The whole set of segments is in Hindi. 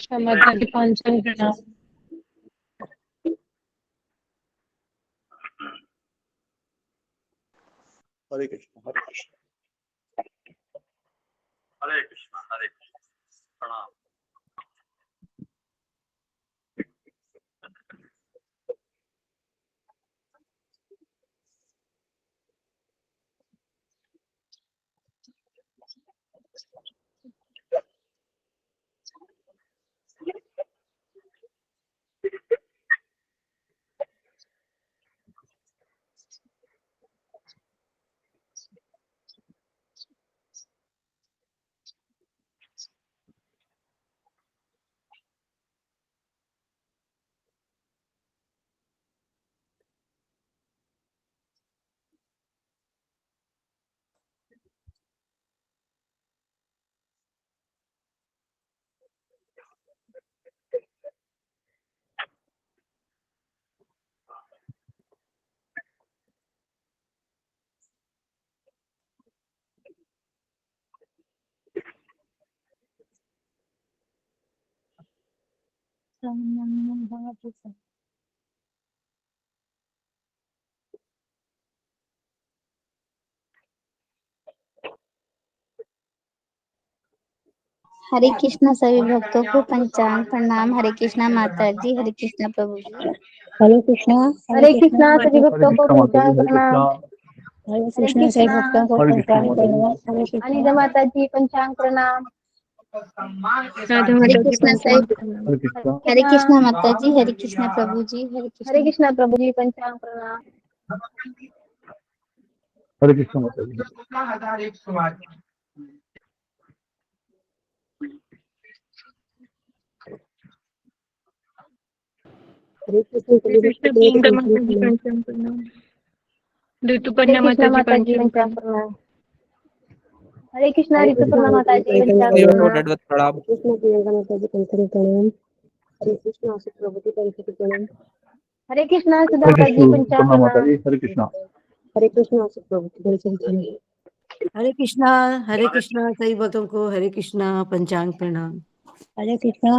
कृष्णा माता जी पंचांग प्रणाम। हरे कृष्ण हरे कृष्ण हरे कृष्णा प्रणाम। हरे कृष्णा सभी भक्तों को पंचांग प्रणाम। हरे कृष्णा माता जी, हरे कृष्णा प्रभु जी। हरे कृष्णा सभी भक्तों को पंचांग प्रणाम। हरे कृष्णा सभी भक्तों को पंचांग प्रणाम। हरे अनिता माता जी पंचांग प्रणाम। राधा हरे माता जी कृष्णा पंचांग सभी प्रणाम। हरे कृष्णा माता जी, हरे कृष्णा प्रभु जी, हरे कृष्णा प्रभु जी पंचांग प्रणाम। हरे कृष्ण माता जी हरे कृष्ण श्री कृष्ण प्रियंका माता जी पंचांग प्रणाम। ऋतुपर्णा माता जी पंचांग प्रणाम। हरे कृष्णा ऋतुपर्णा माता जी पंचांग प्रणाम। कृष्ण प्रियंका माता जी पंचांग प्रणाम। हरे कृष्ण आशु प्रभु जी पंचांग प्रणाम। हरे कृष्णा सुधा हरे माता जी कृष्ण पंचांग सुपर्णा माता प्रणाम। जी हरे कृष्णा हरे कृष्ण आशु प्रभु जी पंचांग प्रणाम। हरे कृष्णा सभी भक्तों को हरे कृष्णा पंचांग प्रणाम। हरे कृष्णा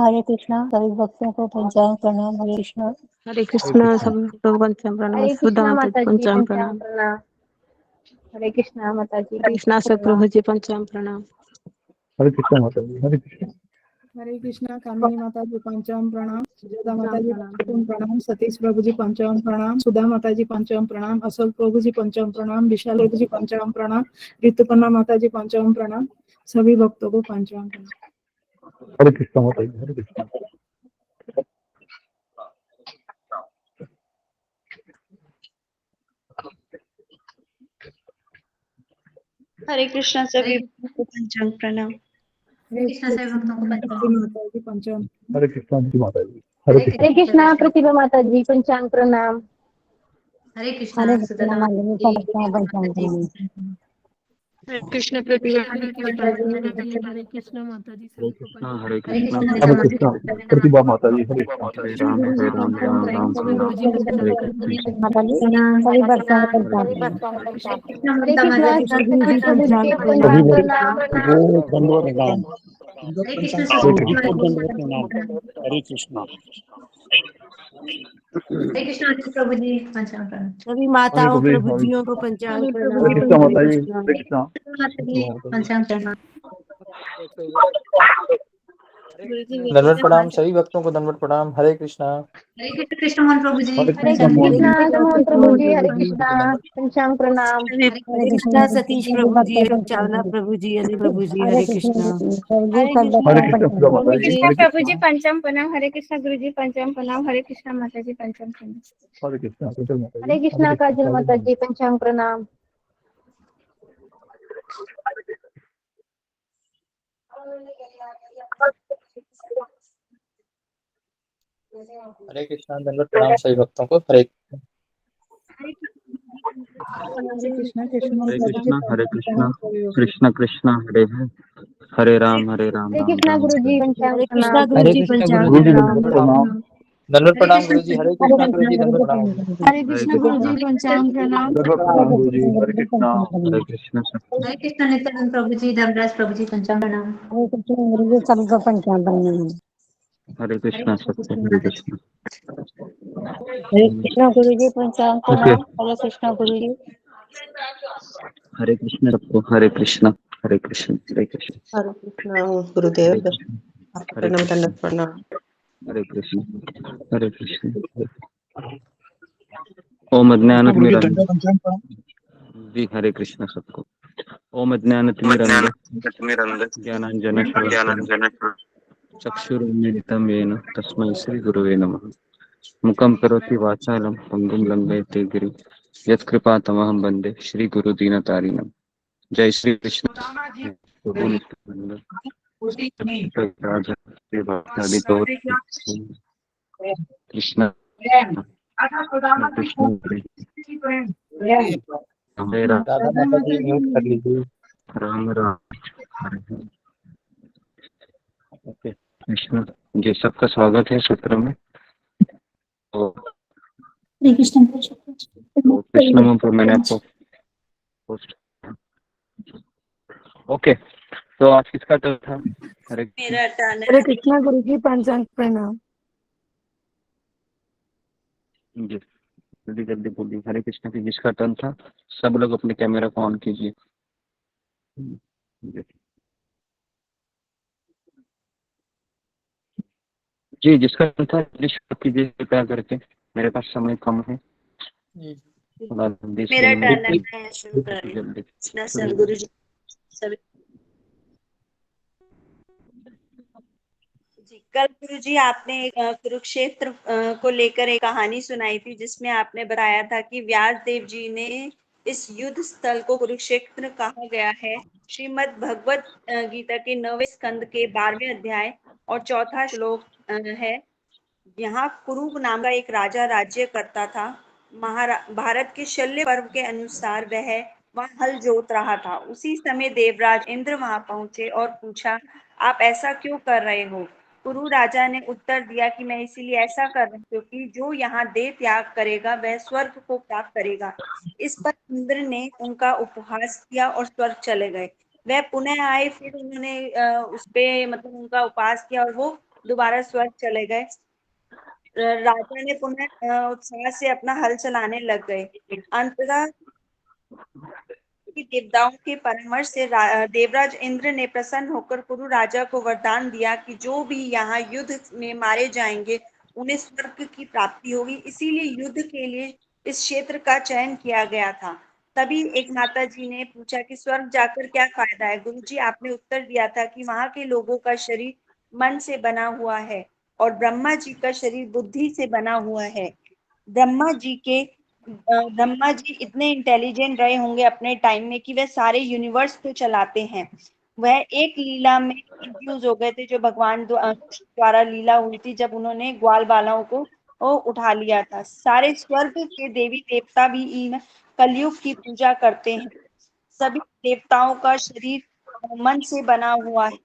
सभी भक्तों को पंचांग प्रणाम। हरे कृष्णा हरे कृष्णा सभी भक्तों को पंचांग प्रणाम। हरे सुधा कृष्णा माता जी माता जी पंचांग पंचांग प्रणाम। प्रणाम। हरे कृष्णा माता जी हरे कृष्णा पंचांग प्रभु प्रणाम। जी पंचांग प्रणाम। हरे कृष्ण माता जी हरे कृष्ण हरे कृष्णा कामिनी माता जी पंचांग प्रणाम। सुजाता माता पंचांग जी प्रणाम। पंचांग प्रणाम। सतीश प्रभु जी पंचांग प्रणाम। सुधा माता जी पंचांग प्रणाम। अशोक प्रभु जी पंचांग प्रणाम। विशाल प्रभु जी पंचांग प्रणाम। ऋतुपर्णा माता जी पंचांग प्रणाम। सभी भक्तों को पंचांग प्रणाम। हरे कृष्ण माता जी हरे कृष्ण हरे कृष्णा सभी को पंचांग प्रणाम। हरे कृष्णा सभी भक्तों को पंचांग। माता जी पंचांग हरे कृष्ण माता जी हरे कृष्ण हरे कृष्णा प्रतिभा माता जी पंचांग प्रणाम। हरे हरे कृष्णा कृष्ण सुधा माता जी माता पंचांग जी। प्रणाम। हरे कृष्ण प्रतिभा हरे हरे कृष्ण माता जी हरे सभी को कृष्णा पंचांग हरे प्रणाम। कृष्णा हरे कृष्ण प्रतिभा माता जी हरे कृष्ण हरे राम हरे राम राम राम सभी हरे गुरु जी हरे पंचांग कृष्ण प्रणाम। माता जी सभी भक्तों को हरे पंचांग कृष्ण प्रणाम। हरे कृष्ण हरे कृष्णा सभी जी पंचांग सभी प्रणाम। पंचांग प्रणाम। वो दंडवत प्रणाम हरे कृष्णा हरे कृष्ण दंडवत प्रणाम। हरे कृष्ण हरे कृष्णा प्रभु जी पंचांग प्रणाम। सभी हरे माताओं प्रभु प्रभु हरे जियों को पंचांग सभी प्रभु हरे जी प्रणाम। कृष्ण हरे माता पंचांग जी कृष्णा हरे कृष्ण माता जी पंचांग प्रणाम। गुरु जी दंडवत प्रणाम सभी भक्तों को दंडवत प्रणाम। हरे कृष्णा। हरे कृष्ण कृष्ण मोहन प्रभु जी। हरे हरे कृष्ण हरे मोहन कृष्ण जी कृष्णा मोहन प्रभु कृष्ण जी। हरे प्रभु जी। कृष्णा पंचांग प्रणाम। हरे हरे कृष्ण कृष्णा सतीश सभी प्रभु जी, भक्तों हरे को पंचांग चावला प्रणाम। प्रभु जी, हरे प्रभु जी, हरे हरे कृष्ण कृष्णा। प्रभु हरे सब कृष्णा हरे भक्तों को कृष्ण पंचांग सुधा प्रणाम। माता हरे जी कृष्णा हरे प्रभु जी कृष्ण पंचांग प्रणाम। हरे कृष्णा गुरु जी पंचांग प्रणाम। हरे कृष्णा माता जी पंचांग प्रणाम। हरे कृष्ण सुधा माता जी हरे कृष्णा काजल माता जी पंचांग प्रणाम। हरे कृष्णा दंडवत प्रणाम सभी भक्तों को। हरे हरे कृष्णा कृष्ण मोहन हरे प्रभु जी कृष्णा हरे पंचांग कृष्णा प्रणाम। सभी भक्तों कृष्ण कृष्ण हरे राम हरे राम कृष्णा राम गुरु हरे जी पंचांग हरे कृष्णा प्रणाम। गुरु हरे जी कृष्णा गुरु पंचांग जी गुरु जी प्रणाम। दंडवत प्रणाम दंडवत हरे प्रणाम कृष्ण गुरु जी। हरे हरे कृष्णा गुरु कृष्ण जी गुरु दंडवत जी प्रणाम। हरे हरे कृष्ण गुरु कृष्णा जी पंचांग प्रणाम। दंडवत प्रणाम गुरु जी हरे कृष्ण हरे कृष्ण हरे कृष्ण नित्यानंद प्रभु जी। धर्मराज प्रभु जी पंचांग प्रणाम। हरे कृष्ण गुरु जी सभी को पंचांग प्रणाम। हरे कृष्णा सबको हरे कृष्णा। हरे कृष्णा गुरु जी पंचांग प्रणाम। हरे कृष्णा गुरु जी। हरे कृष्णा सबको हरे कृष्णा हरे कृष्ण हरे कृष्ण हरे कृष्णा गुरुदेव, हरे कृष्ण आपको हरे प्रणाम, कृष्ण दंडवत प्रणाम। हरे कृष्ण हरे कृष्ण। ओम अज्ञानतिमिरन्धस्य जी हरे कृष्ण सबको। ओम अज्ञानतिमिरन्धस्य ज्ञानाञ्जनशलाकया चक्षुरुन्मीलितं येन तस्मै श्रीगुरवे नमः। मुखं करोति वाचालं पङ्गुं लङ्घयते गिरिं यत्कृपातमहं वन्दे श्रीगुरुदीनतारिणं। जय श्री कृष्ण। प्रभु नित्यानंद राजा भक्तादि गौर कृष्ण कृष्ण हरे राधा माता जी म्यूट कर लीजिए। राम राम हरे ओके कृष्ण जी सबका स्वागत है सूत्र में। तो कृष्ण पर मैंने आपको पोस्ट ओके। तो आज किसका टर्न था? हरे मेरा टर्न हरे है। कृष्णा गुरु जी पंचांग प्रणाम। जी जल्दी जल्दी बोलिए। हरे कृष्ण की जिसका टर्न था सब लोग अपने कैमरा को ऑन कीजिए। जी जिसका टर्न था प्लीज कीजिए कृपया करके, मेरे पास समय कम है। थोड़ा जल्दी से मेरा टर्न है, मैं शुरू कर रही हूँ। जल्दी कृष्णा सर गुरु जी सभी जी। कल गुरु जी आपने कुरुक्षेत्र को लेकर एक कहानी सुनाई थी, जिसमें आपने बताया था कि व्यास देव जी ने इस युद्ध स्थल को कुरुक्षेत्र कहा गया है। श्रीमद् भगवत गीता के 9वें स्कंद के 12वें अध्याय और चौथा श्लोक है। यहाँ कुरु नाम का एक राजा राज्य करता था। भारत के शल्य पर्व के अनुसार वह वहाँ हल जोत रहा था। उसी समय देवराज इंद्र वहां पहुंचे और पूछा, आप ऐसा क्यों कर रहे हो? कुरु राजा ने उत्तर दिया कि मैं इसीलिए ऐसा कर रहा हूँ क्योंकि जो यहाँ देह त्याग करेगा वह स्वर्ग को प्राप्त करेगा। इस पर इंद्र ने उनका उपहास किया और स्वर्ग चले गए। वह पुनः आए, फिर उन्होंने उस पे मतलब उनका उपहास किया और वो दोबारा स्वर्ग चले गए। राजा ने पुनः उत्साह से अपना हल चलाने लग गए। अंततः देवताओं के परामर्श से देवराज इंद्र ने प्रसन्न होकर कुरु राजा को वरदान दिया कि जो भी यहाँ युद्ध में मारे जाएंगे उन्हें स्वर्ग की प्राप्ति होगी। इसीलिए युद्ध के लिए इस क्षेत्र का चयन किया गया था। तभी एक माता जी ने पूछा कि स्वर्ग जाकर क्या फायदा है? गुरु जी आपने उत्तर दिया था कि वहां के लोगों का शरीर मन से बना हुआ है और ब्रह्मा जी का शरीर बुद्धि से बना हुआ है। ब्रह्मा जी इतने इंटेलिजेंट रहे होंगे अपने टाइम में कि वह सारे यूनिवर्स को चलाते हैं। वह एक लीला में कंफ्यूज हो गए थे, जो भगवान द्वारा लीला हुई थी, जब उन्होंने ग्वाल बालाओं को उठा लिया था। सारे स्वर्ग के देवी देवता भी इन कलयुग की पूजा करते हैं। सभी देवताओं का शरीर मन से बना हुआ है।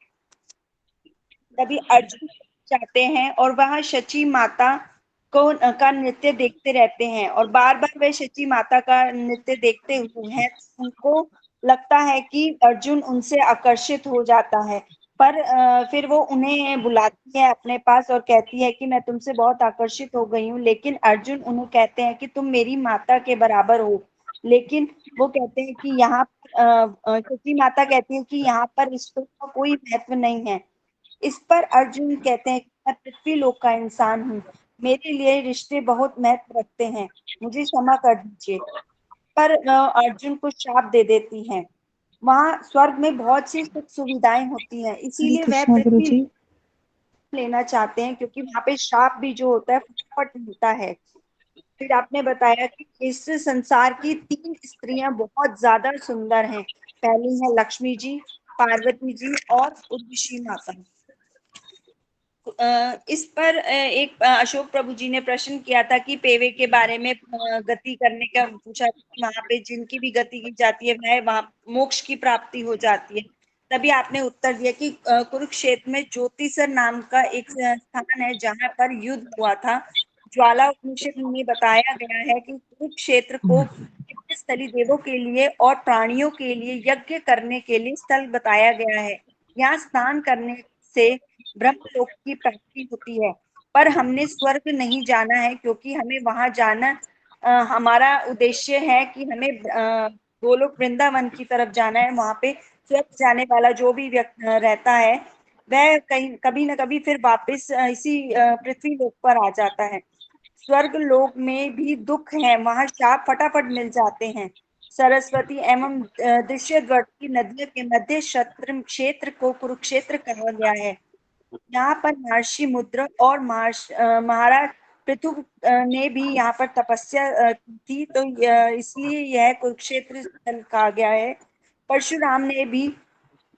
तभी अर्जुन जाते हैं और वह शची माता का नृत्य देखते रहते हैं और बार बार वे शची माता का नृत्य देखते हुए हैं। उनको लगता है कि अर्जुन उनसे आकर्षित हो जाता है, पर फिर वो उन्हें बुलाती है अपने पास और कहती है कि मैं तुमसे बहुत आकर्षित हो गई हूँ। लेकिन अर्जुन उन्हें कहते हैं कि तुम मेरी माता के बराबर हो। लेकिन वो कहते हैं कि यहाँ शची माता कहती है कि यहाँ पर रिश्तों का कोई महत्व नहीं है। इस पर अर्जुन कहते हैं कि मैं पृथ्वी लोक का इंसान हूँ, मेरे लिए रिश्ते बहुत महत्व रखते हैं, मुझे क्षमा कर दीजिए। पर अर्जुन को श्राप दे देती हैं। वहां स्वर्ग में बहुत सी सुख सुविधाएं होती हैं, हरे इसीलिए वह कृष्णा गुरु पृथ्वी जी। लेना चाहते हैं, क्योंकि वहां पे श्राप भी जो होता है फटाफट मिलता है। फिर आपने बताया कि इस संसार की 3 स्त्रियां बहुत ज्यादा सुंदर हैं। पहली है लक्ष्मी जी, पार्वती जी और उर्वशी माता। इस पर एक अशोक प्रभु जी ने प्रश्न किया था कि पेवे के बारे में, गति करने का पूछा कि वहां पे जिनकी भी गति की जाती है वह वहां मोक्ष की प्राप्ति हो जाती है। तभी आपने उत्तर दिया कि कुरुक्षेत्र में ज्योतिसर नाम का एक स्थान है जहां पर युद्ध हुआ था। ज्वाला उपनिषद में बताया गया है कि कुरुक्षेत्र को स्थली देवों के लिए और प्राणियों के लिए यज्ञ करने के लिए स्थल बताया गया है। यहाँ स्नान करने से ब्रह्मलोक की प्राप्ति होती है। पर हमने स्वर्ग नहीं जाना है, क्योंकि हमें वहां जाना हमारा उद्देश्य है कि हमें गोलोक वृंदावन की तरफ जाना है। वहां पे स्वर्ग जाने वाला जो भी व्यक्ति रहता है वह कहीं कभी न कभी फिर वापस इसी पृथ्वी लोक पर आ जाता है। स्वर्ग लोक में भी दुख है, वहां शाप फटाफट मिल जाते हैं। सरस्वती एवं दृश्यद्वती नदियों के मध्य क्षेत्र को कुरुक्षेत्र कहा गया है। यहाँ पर महर्षि मुद्र और महाराज पृथु ने भी यहाँ पर तपस्या की थी, तो इसलिए यह कुरुक्षेत्र स्थल कहा गया है। परशुराम ने भी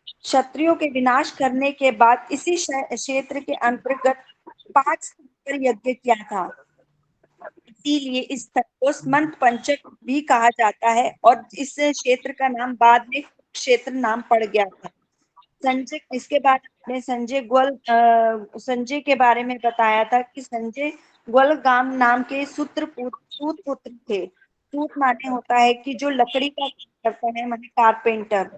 क्षत्रियों के विनाश करने के बाद इसी क्षेत्र के अंतर्गत 5 पर यज्ञ किया था। इसीलिए इस स्थल को स्मंत पंचक भी कहा जाता है, और इस क्षेत्र का नाम बाद में क्षेत्र नाम पड़ गया था। संजय, इसके बाद में संजय के बारे में बताया था कि संजय ग्वलगाम नाम के सूत पुत्र थे। सूत माने होता है कि जो लकड़ी का काम करता है, माने कारपेंटर।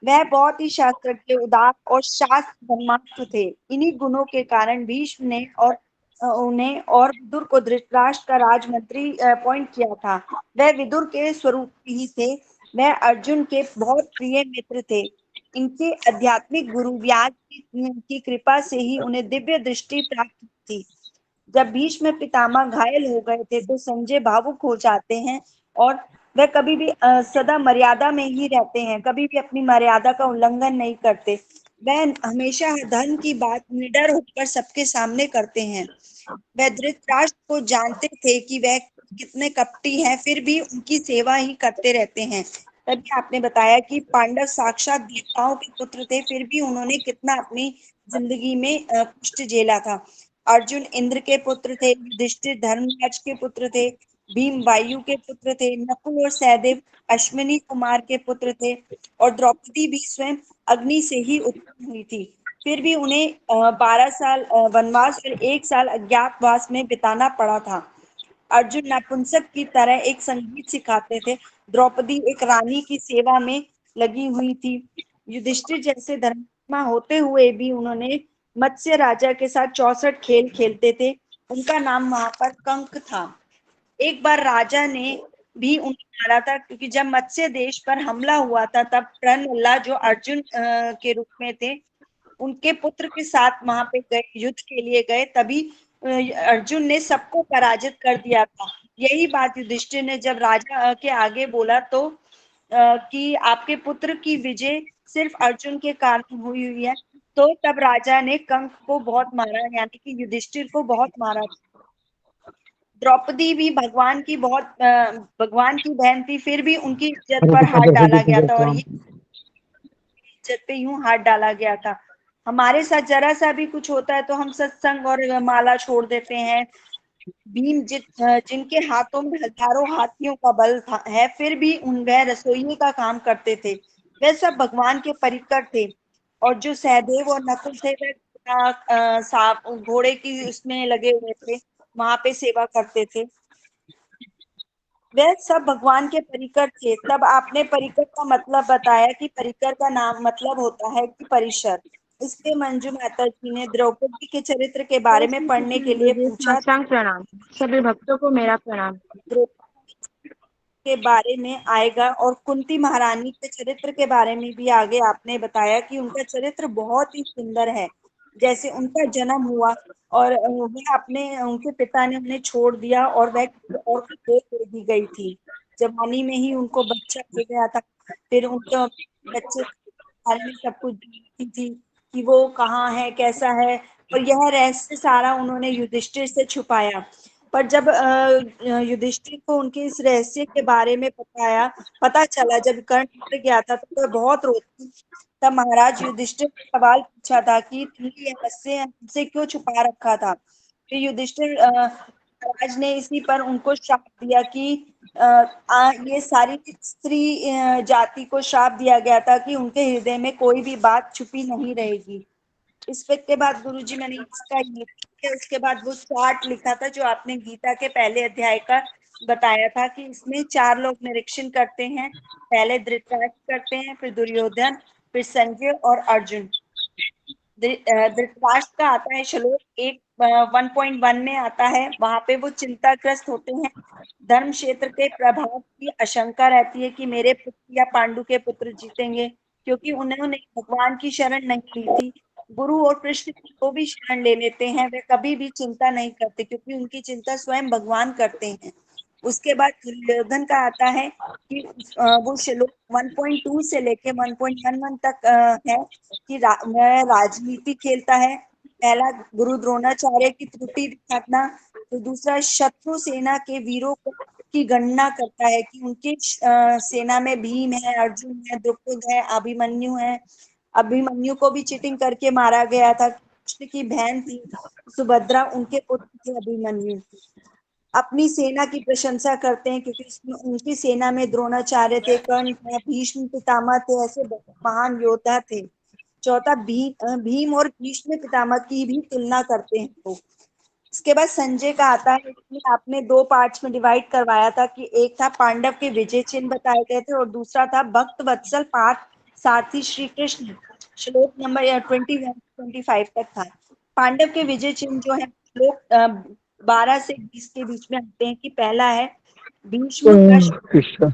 वह बहुत ही शास्त्रज्ञ, उदार और शास्त्र धर्मात्म थे। इन्हीं गुणों के कारण भीष्म ने और उन्हें और विदुर को धृतराष्ट्र का राजमंत्री अपॉइंट किया था। वह विदुर के स्वरूप ही थे। वह अर्जुन के बहुत प्रिय मित्र थे। इनके आध्यात्मिक गुरु व्यास की कृपा से ही उन्हें दिव्य दृष्टि प्राप्त थी। जब भीष्म पितामह घायल हो गए थे तो संजय भावुक हो जाते हैं, और वह कभी भी सदा मर्यादा में ही रहते हैं, कभी भी अपनी मर्यादा का उल्लंघन नहीं करते। वह हमेशा धन की बात निडर होकर सबके सामने करते हैं। वह धृतराष्ट्र को जानते थे कि वह कितने कपटी हैं, फिर भी उनकी सेवा ही करते रहते हैं। तभी आपने बताया कि पांडव साक्षात देवताओं के पुत्र थे, फिर भी उन्होंने कितना अपनी जिंदगी में कष्ट झेला था। अर्जुन इंद्र के पुत्र थे, युधिष्ठिर धर्मराज के पुत्र थे, भीम वायु के पुत्र थे, नकुल और सहदेव अश्विनी कुमार के पुत्र थे, और द्रौपदी भी स्वयं अग्नि से ही उत्पन्न हुई थी। फिर भी उन्हें 12 साल वनवास और 1 साल अज्ञातवास में बिताना पड़ा था। अर्जुन नपुंसक की तरह एक संगीत सिखाते थे, द्रौपदी एक रानी की सेवा में लगी हुई थी। युधिष्ठिर जैसे धर्मात्मा होते हुए भी उन्होंने मत्स्य राजा के साथ 64 खेल खेलते थे। उनका नाम वहां पर कंक था। एक बार राजा ने भी उन्हें मारा था, क्योंकि जब मत्स्य देश पर हमला हुआ था तब प्रहल्लाद जो अर्जुन के रूप में थे, उनके पुत्र के साथ वहां पे गए, युद्ध के लिए गए, तभी अर्जुन ने सबको पराजित कर दिया था। यही बात युधिष्ठिर ने जब राजा के आगे बोला तो कि आपके पुत्र की विजय सिर्फ अर्जुन के कारण हुई हुई है, तो तब राजा ने कंक को बहुत मारा, यानी कि युधिष्ठिर को बहुत मारा। द्रौपदी भी भगवान की बहन थी, फिर भी उनकी इज्जत पर हाथ डाला गया था, और ये इज्जत पे यूं हाथ डाला गया था। हमारे साथ जरा सा भी कुछ होता है तो हम सत्संग और माला छोड़ देते हैं। भीम जिनके हाथों में हजारों हाथियों का बल है, फिर भी वह रसोइये का काम करते थे। वे सब भगवान के परिकर थे। और जो सहदेव और नकुल थे, वे सांप घोड़े की उसमें लगे हुए थे, वहां पे सेवा करते थे। वे सब भगवान के परिकर थे। तब आपने परिकर का मतलब बताया कि परिकर का नाम मतलब होता है कि परिसर। इसलिए मंजू माता जी ने द्रौपदी के चरित्र के बारे में पढ़ने के लिए पूछा। साष्टांग प्रणाम। सभी भक्तों को मेरा प्रणाम। के बारे में आएगा, और कुंती महारानी के चरित्र के बारे में भी आगे आपने बताया कि उनका चरित्र बहुत ही सुंदर है। जैसे उनका जन्म हुआ और वह उनके पिता ने उन्हें छोड़ दिया, और वह और को दे दी गई थी। जवानी में ही उनको बच्चा हो गया था। फिर उनके बच्चे बारे में सब कुछ जानती थी कि वो कहाँ है, कैसा है, और यह रहस्य सारा उन्होंने युधिष्ठिर से छुपाया। पर जब युधिष्ठिर को उनके इस रहस्य के बारे में पता चला, जब कर्ण मर गया था, तो वह बहुत रोती। तब महाराज युधिष्ठिर ने सवाल पूछा था कि तुमने यह रहस्य हमसे क्यों छुपा रखा था। फिर युधिष्ठिर महाराज ने इसी पर उनको श्राप दिया कि ये सारी स्त्री जाति को श्राप दिया गया था कि उनके हृदय में कोई भी बात छुपी नहीं रहेगी। इस पे के बाद गुरुजी मैंने इसका उसके बाद वो चार्ट लिखा था जो आपने गीता के पहले अध्याय का बताया था कि इसमें 4 लोग निरीक्षण करते हैं। पहले धृतराष्ट्र करते हैं, फिर दुर्योधन, फिर संजय और अर्जुन। धृतराष्ट्र का आता है श्लोक 1.1 में आता है, वहां पे वो चिंताग्रस्त होते हैं। धर्म क्षेत्र के प्रभाव की आशंका रहती है कि मेरे पुत्र या पांडु के पुत्र जीतेंगे, क्योंकि उन्होंने भगवान की शरण नहीं ली थी। गुरु और कृष्ण को भी शरण ले लेते हैं, वे कभी भी चिंता नहीं करते, क्योंकि उनकी चिंता स्वयं भगवान करते हैं। उसके बाद दुर्योधन का आता है कि वो श्लोक 1.2 से लेके 1.11 तक है कि वह राजनीति खेलता है। पहला गुरु द्रोणाचार्य की त्रुटि दिखाना, तो दूसरा शत्रु सेना के वीरों की गणना करता है कि उनकी सेना में भीम है, अर्जुन है, द्रौपद है, अभिमन्यु है। अभिमन्यु को भी चीटिंग करके मारा गया था। कृष्ण की बहन थी सुभद्रा, उनके पुत्र थे अभिमन्यु। अपनी सेना की प्रशंसा करते हैं, क्योंकि उनकी सेना में द्रोणाचार्य थे, कर्ण थे, भीष्म पितामह थे, ऐसे महान योद्धा थे। चौथा भीम और भीष्म पितामह की भी तुलना करते हैं वो। इसके बाद संजय का आता है, इसमें आपने 2 पार्ट्स में डिवाइड करवाया था कि एक था पांडव के विजय चिन्ह बताए गए थे और दूसरा था भक्त वत्सल पार्थ सारथी श्री कृष्ण, श्लोक नंबर 21-25 तक था। पांडव के विजय चिन्ह जो है श्लोक 12 से 20 के बीच में आते हैं कि पहला है भीष्म का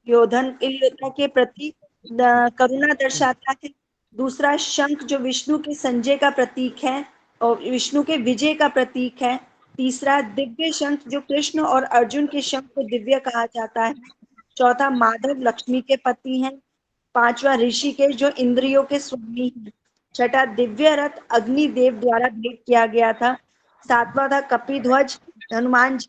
योधन के प्रति करुणा दर्शाता है। दूसरा शंख जो विष्णु के संजय का प्रतीक है और विष्णु के विजय का प्रतीक है। तीसरा दिव्य शंख जो कृष्ण और अर्जुन के शंख को दिव्य कहा जाता है। चौथा माधव लक्ष्मी के पति हैं। पांचवा ऋषिकेश जो इंद्रियों के स्वामी हैं। छठा दिव्य रथ अग्निदेव द्वारा भेंट किया गया था। सातवां था कपिध्वज, हनुमान जी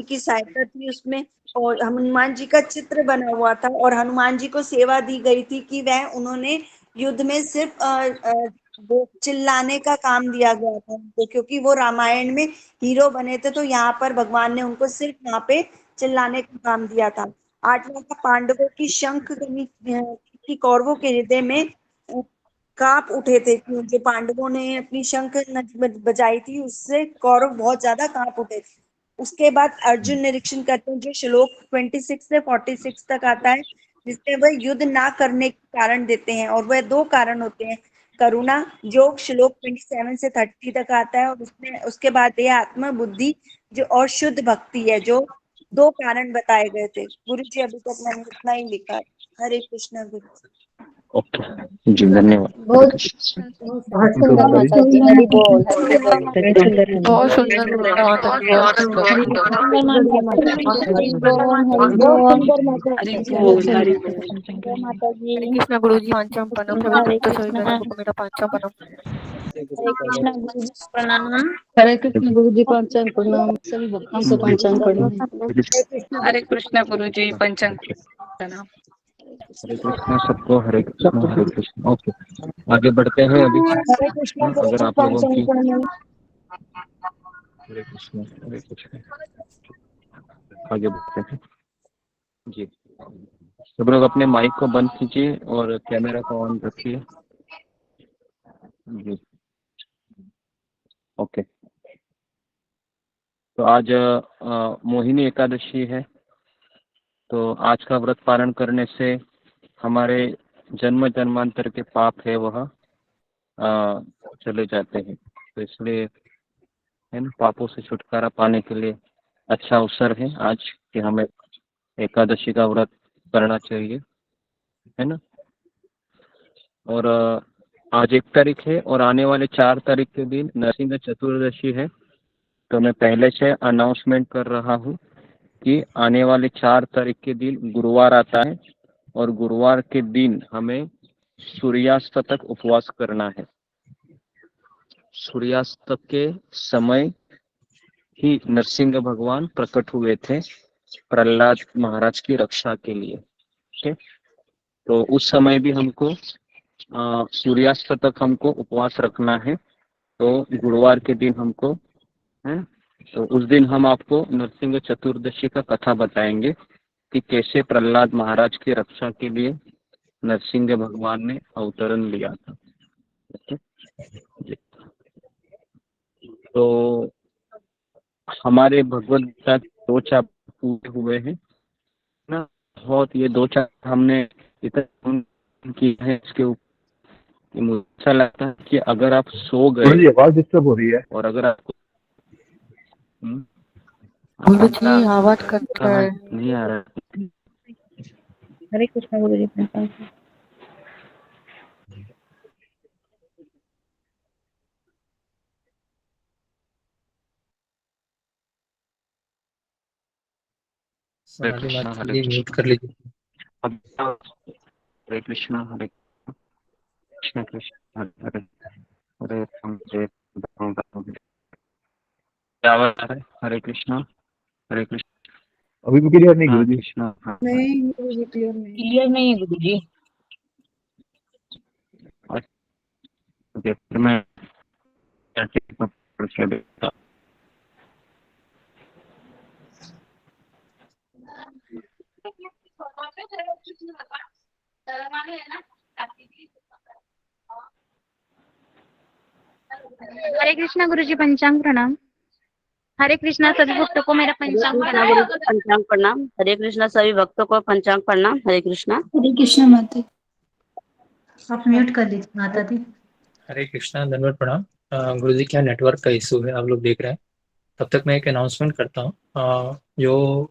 की सहायता थी उसमें, और हनुमान जी का चित्र बना हुआ था और हनुमान जी को सेवा दी गई थी कि उन्होंने युद्ध में सिर्फ वो चिल्लाने का काम दिया गया था उनको, क्योंकि वो रामायण में हीरो बने थे, तो यहाँ पर भगवान ने उनको सिर्फ यहाँ पे चिल्लाने का काम दिया था। आठवां का पांडवों की शंख की कौरवों के हृदय में कांप उठे थे, जो पांडवों ने अपनी शंख बजाई थी उससे कौरव बहुत ज्यादा कांप उठे थे। उसके बाद अर्जुन निरीक्षण करते हैं जो श्लोक 26 से 46 तक आता है, जिसमें वह युद्ध ना करने के कारण देते हैं, और वह 2 कारण होते हैं। करुणा जो श्लोक 27 से 30 तक आता है, और उसमें उसके बाद ये आत्मा बुद्धि जो और शुद्ध भक्ति है, जो 2 कारण बताए गए थे। गुरु जी अभी तक मैंने इतना ही लिखा। हरे कृष्णा गुरु। ओके जी, धन्यवाद। बहुत सुंदर माता जी, हरि बोल, हरि बोल। बहुत सुंदर बोला माता जी, बहुत सुंदर। हरि बोल, हरि बोल। हरि बोल। जय माता जी। हरे कृष्णा गुरु जी, पांचम प्रणाम सभी हरे भक्त सभी कृष्णा, बहनों को मेरा पांचम प्रणाम। हरे कृष्णा गुरु जी को प्रणाम। हरे कृष्ण गुरु जी, पांचांग प्रणाम, सभी भक्तों को पांचांग प्रणाम। हरे कृष्णा गुरु जी, पंचांग प्रणाम। हरे कृष्णा सबको, हरे कृष्णा हरे कृष्णा। ओके, आगे बढ़ते हैं अभी। हरे कृष्णा गुरु अगर जी, आप लोगों पांचांग की प्रणाम। हरे कृष्णा हरे कृष्णा, आगे बढ़ते हैं जी। सब लोग अपने माइक को बंद कीजिए और कैमरा को ऑन रखिए जी। ओके, तो आज मोहिनी एकादशी है, तो आज का व्रत पालन करने से हमारे जन्म जन्मांतर के पाप है वह चले जाते हैं। तो इसलिए है ना, पापों से छुटकारा पाने के लिए अच्छा अवसर है आज कि हमें एकादशी का व्रत करना चाहिए, है ना। और आज 1 तारीख है और आने वाले 4 तारीख के दिन नरसिंह चतुर्दशी है। तो मैं पहले से अनाउंसमेंट कर रहा हूँ कि आने वाले 4 तारीख के दिन गुरुवार आता है और गुरुवार के दिन हमें सूर्यास्त तक उपवास करना है। सूर्यास्त के समय ही नरसिंह भगवान प्रकट हुए थे प्रहलाद महाराज की रक्षा के लिए। ठीक, तो उस समय भी हमको सूर्यास्त तक हमको उपवास रखना है। तो गुरुवार के दिन हमको है, तो उस दिन हम आपको नरसिंह चतुर्दशी का कथा बताएंगे कि कैसे प्रहलाद महाराज की रक्षा के लिए नरसिंह भगवान ने अवतरण लिया था। तो हमारे भगवद गीता 2 चैप्टर पूरे हुए हैं ना, बहुत ये 2 चैप्टर हमने इतना किए हैं, इसके ऊपर कि मुझे ऐसा लगता है कि अगर आप सो गुरु जी गए आवाज डिस्टर्ब हो रही है। और अगर आपको गुरु जी आवाज कट रहा है। नहीं आ रहा है। हरे कृष्णा गुरु जी पंचांग सोनाली कृष्णा माता हरे जी म्यूट कर लीजिए। हरे कृष्णा हरे कृष्ण कृष्ण हरे हरे हरे राम हरे राम राम हरे। क्या आवाज आ रहा है? हरे कृष्णा अभी भी क्लियर नहीं गुरु जी। कृष्णा हाँ। नहीं गुरु जी क्लियर नहीं। क्लियर नहीं है गुरु जी। ओके, फिर मैं चैट में पढ़ के देखता। हरे कृष्णा गुरु जी पंचांग प्रणाम। हरे कृष्णा सभी भक्तों को मेरा पंचांग कृष्णा गुरु जी प्रणाम। पंचांग प्रणाम। हरे कृष्णा सभी भक्तों को पंचांग प्रणाम। हरे कृष्णा। हरे कृष्णा माता। आप म्यूट कर लीजिए माता दी। हरे कृष्णा दंडवत प्रणाम। गुरु जी क्या नेटवर्क का इशू है आप लोग देख रहे हैं। तब तक मैं एक अनाउंसमेंट करता हूँ। जो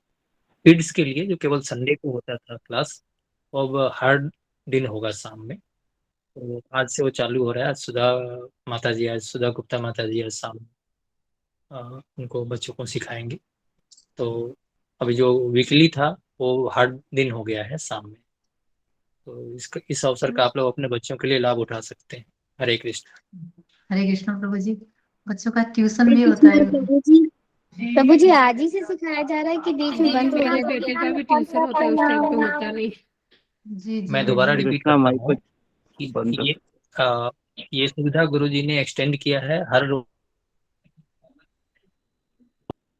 किड्स के लिए जो केवल संडे को होता था क्लास, वो अब हर दिन होगा शाम में। तो आज से वो चालू हो रहा है। आज सुधा गुप्ता माता जी आज शाम उनको बच्चों को सिखाएंगे। तो अभी जो वीकली था वो हर दिन हो गया है शाम में। तो इस अवसर का आप लोग अपने बच्चों के लिए लाभ उठा सकते हैं। हरे कृष्ण। हरे कृष्णा प्रभु जी। बच्चों का ट्यूशन भी होता है। प्रभु जी आज ही से सिखाया जा रहा है कि बीच में बंद हो मेरे गया? बेटे का भी ट्यूशन होता है, उस टाइम पे होता नहीं। जी जी। मैं दोबारा रिपीट कृष्णा करता माइक हूँ को कि बंद ये सुविधा गुरु जी ने एक्सटेंड किया है हर रोज।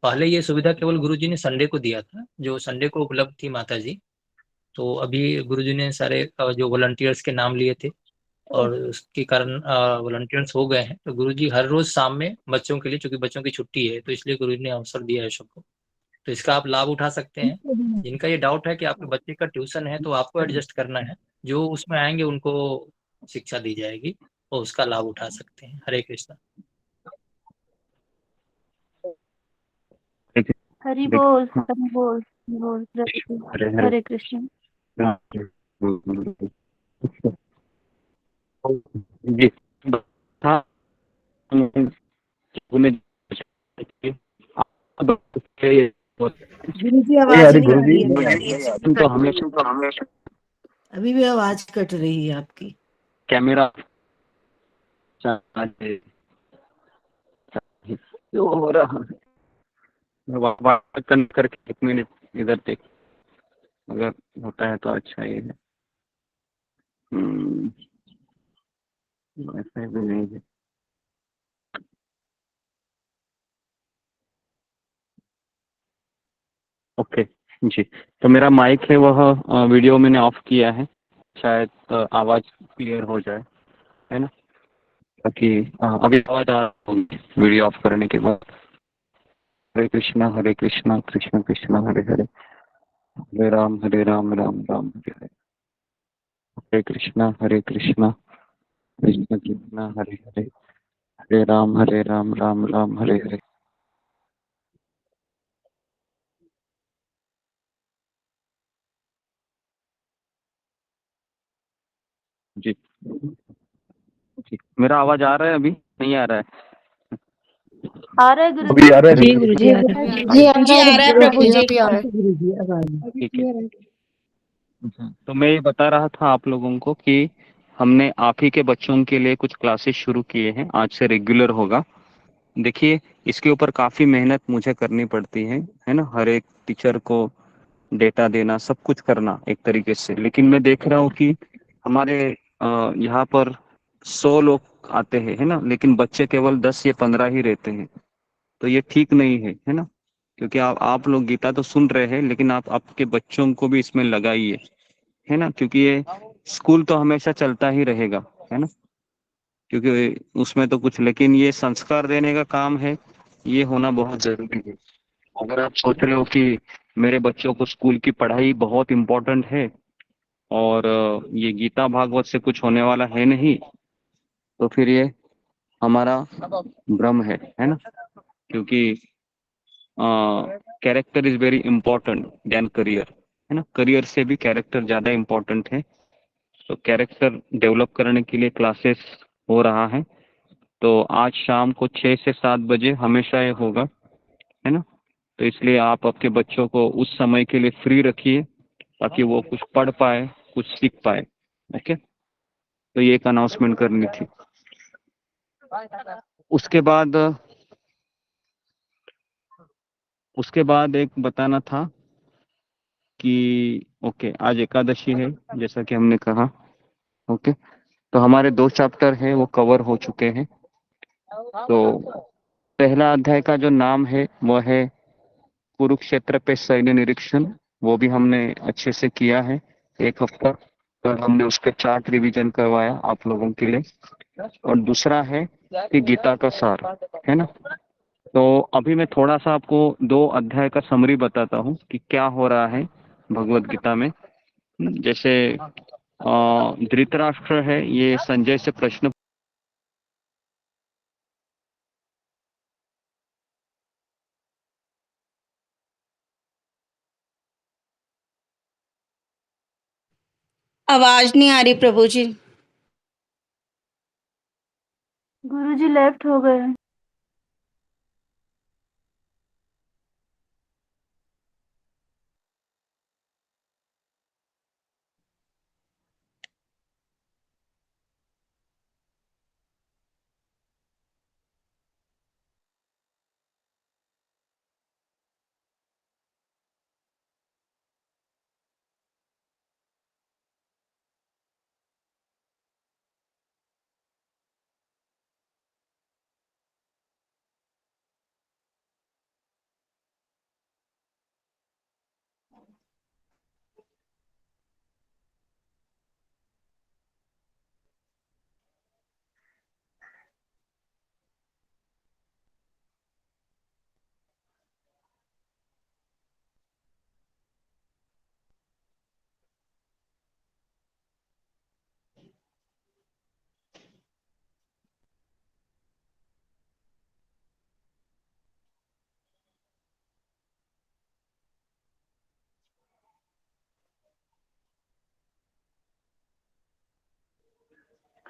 पहले ये सुविधा केवल गुरु जी ने संडे को दिया था, जो संडे को उपलब्ध थी माता जी। तो अभी गुरु जी ने सारे जो वॉलंटियर्स के नाम लिए थे और उसके कारण वॉलंटियर्स हो गए हैं। तो गुरु जी हर रोज शाम में बच्चों के लिए, चूंकि बच्चों की छुट्टी है तो इसलिए गुरु जी ने अवसर दिया है सबको। तो इसका आप लाभ उठा सकते हैं। जिनका ये डाउट है कि आपके बच्चे का ट्यूशन है तो आपको एडजस्ट करना है, जो उसमें आएंगे उनको शिक्षा दी जाएगी और उसका लाभ उठा सकते हैं। हरे कृष्णा। हरि देख बोल हरि बोल बोल प्रभु जी। हरे हरे हरे कृष्ण। जी था उन्हें गुरु जी नहीं आ आवाज रही नहीं गुरु आ जी, रही है नहीं आ आपकी। रही। तो हमेशा अभी भी आवाज कट रही है आपकी। कैमरा चाहिए जो हो रहा है। कनेक्ट करके 1 मिनट इधर देख, अगर होता है तो अच्छा ही है। ऐसा भी नहीं है। ओके जी, तो मेरा माइक है वह वीडियो मैंने ऑफ किया है, शायद आवाज क्लियर हो जाए, है ना। ताकि अभी आवाज आ होगी वीडियो ऑफ करने के बाद। हरे कृष्णा कृष्ण कृष्ण हरे हरे, हरे राम राम राम हरे हरे। हरे कृष्णा कृष्ण कृष्ण हरे हरे, हरे राम राम हरे हरे। जी जी, मेरा आवाज आ रहा है? अभी नहीं आ रहा है? आ रहा है गुरु अभी आ रहा है जी गुरु जी आ रहा है। जी आ रहा है प्रभु जी। गुरु जी आवाज। अभी ठीक है। क्लियर है। तो मैं ये बता रहा था आप लोगों को कि हमने आप ही के बच्चों के लिए कुछ क्लासेस शुरू किए हैं, आज से रेगुलर होगा। देखिए, इसके ऊपर काफ़ी मेहनत मुझे करनी पड़ती है ना। हर एक टीचर को डेटा देना, सब कुछ करना एक तरीके से। लेकिन मैं देख रहा हूँ कि हमारे यहाँ पर 100 लोग आते हैं, है ना, लेकिन बच्चे केवल 10 या 15 ही रहते हैं। तो ये ठीक नहीं है ना। क्योंकि आप लोग गीता तो सुन रहे हैं, लेकिन आप आपके बच्चों को भी इसमें लगाइए, है ना। क्योंकि ये स्कूल तो हमेशा चलता ही रहेगा, है ना, क्योंकि उसमें तो कुछ, लेकिन ये संस्कार देने का काम है, ये होना बहुत जरूरी है। अगर आप सोच रहे हो कि मेरे बच्चों को स्कूल की पढ़ाई बहुत इम्पोर्टेंट है और ये गीता भागवत से कुछ होने वाला है नहीं, तो फिर ये हमारा भ्रम है ना, क्योंकि character is very important then career, है ना, करियर से भी कैरेक्टर ज्यादा इंपॉर्टेंट है। तो कैरेक्टर डेवलप करने के लिए क्लासेस हो रहा है, तो आज शाम को 6 से 7 बजे हमेशा ये होगा, है ना। तो इसलिए आप आपके बच्चों को उस समय के लिए फ्री रखिए ताकि वो कुछ पढ़ पाए, कुछ सीख पाए। ओके, तो ये एक अनाउंसमेंट करनी थी। उसके बाद एक बताना था कि ओके, आज एकादशी है जैसा कि हमने कहा। ओके, तो हमारे 2 चैप्टर हैं वो कवर हो चुके हैं। तो पहला अध्याय का जो नाम है वो है कुरुक्षेत्र पे सैन्य निरीक्षण, वो भी हमने अच्छे से किया है। एक हफ्ता तो हमने उस पर चार्ट रिवीजन करवाया आप लोगों के लिए। और दूसरा है कि गीता का सार, है ना। तो अभी मैं थोड़ा सा आपको 2 अध्याय का समरी बताता हूँ कि क्या हो रहा है भगवत गीता में। जैसे धृतराष्ट्र है, ये संजय से प्रश्न आवाज नहीं आ रही प्रभु जी। गुरुजी लेफ्ट हो गए।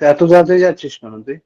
এত যাতে যাচ্ছিস কেন তুই?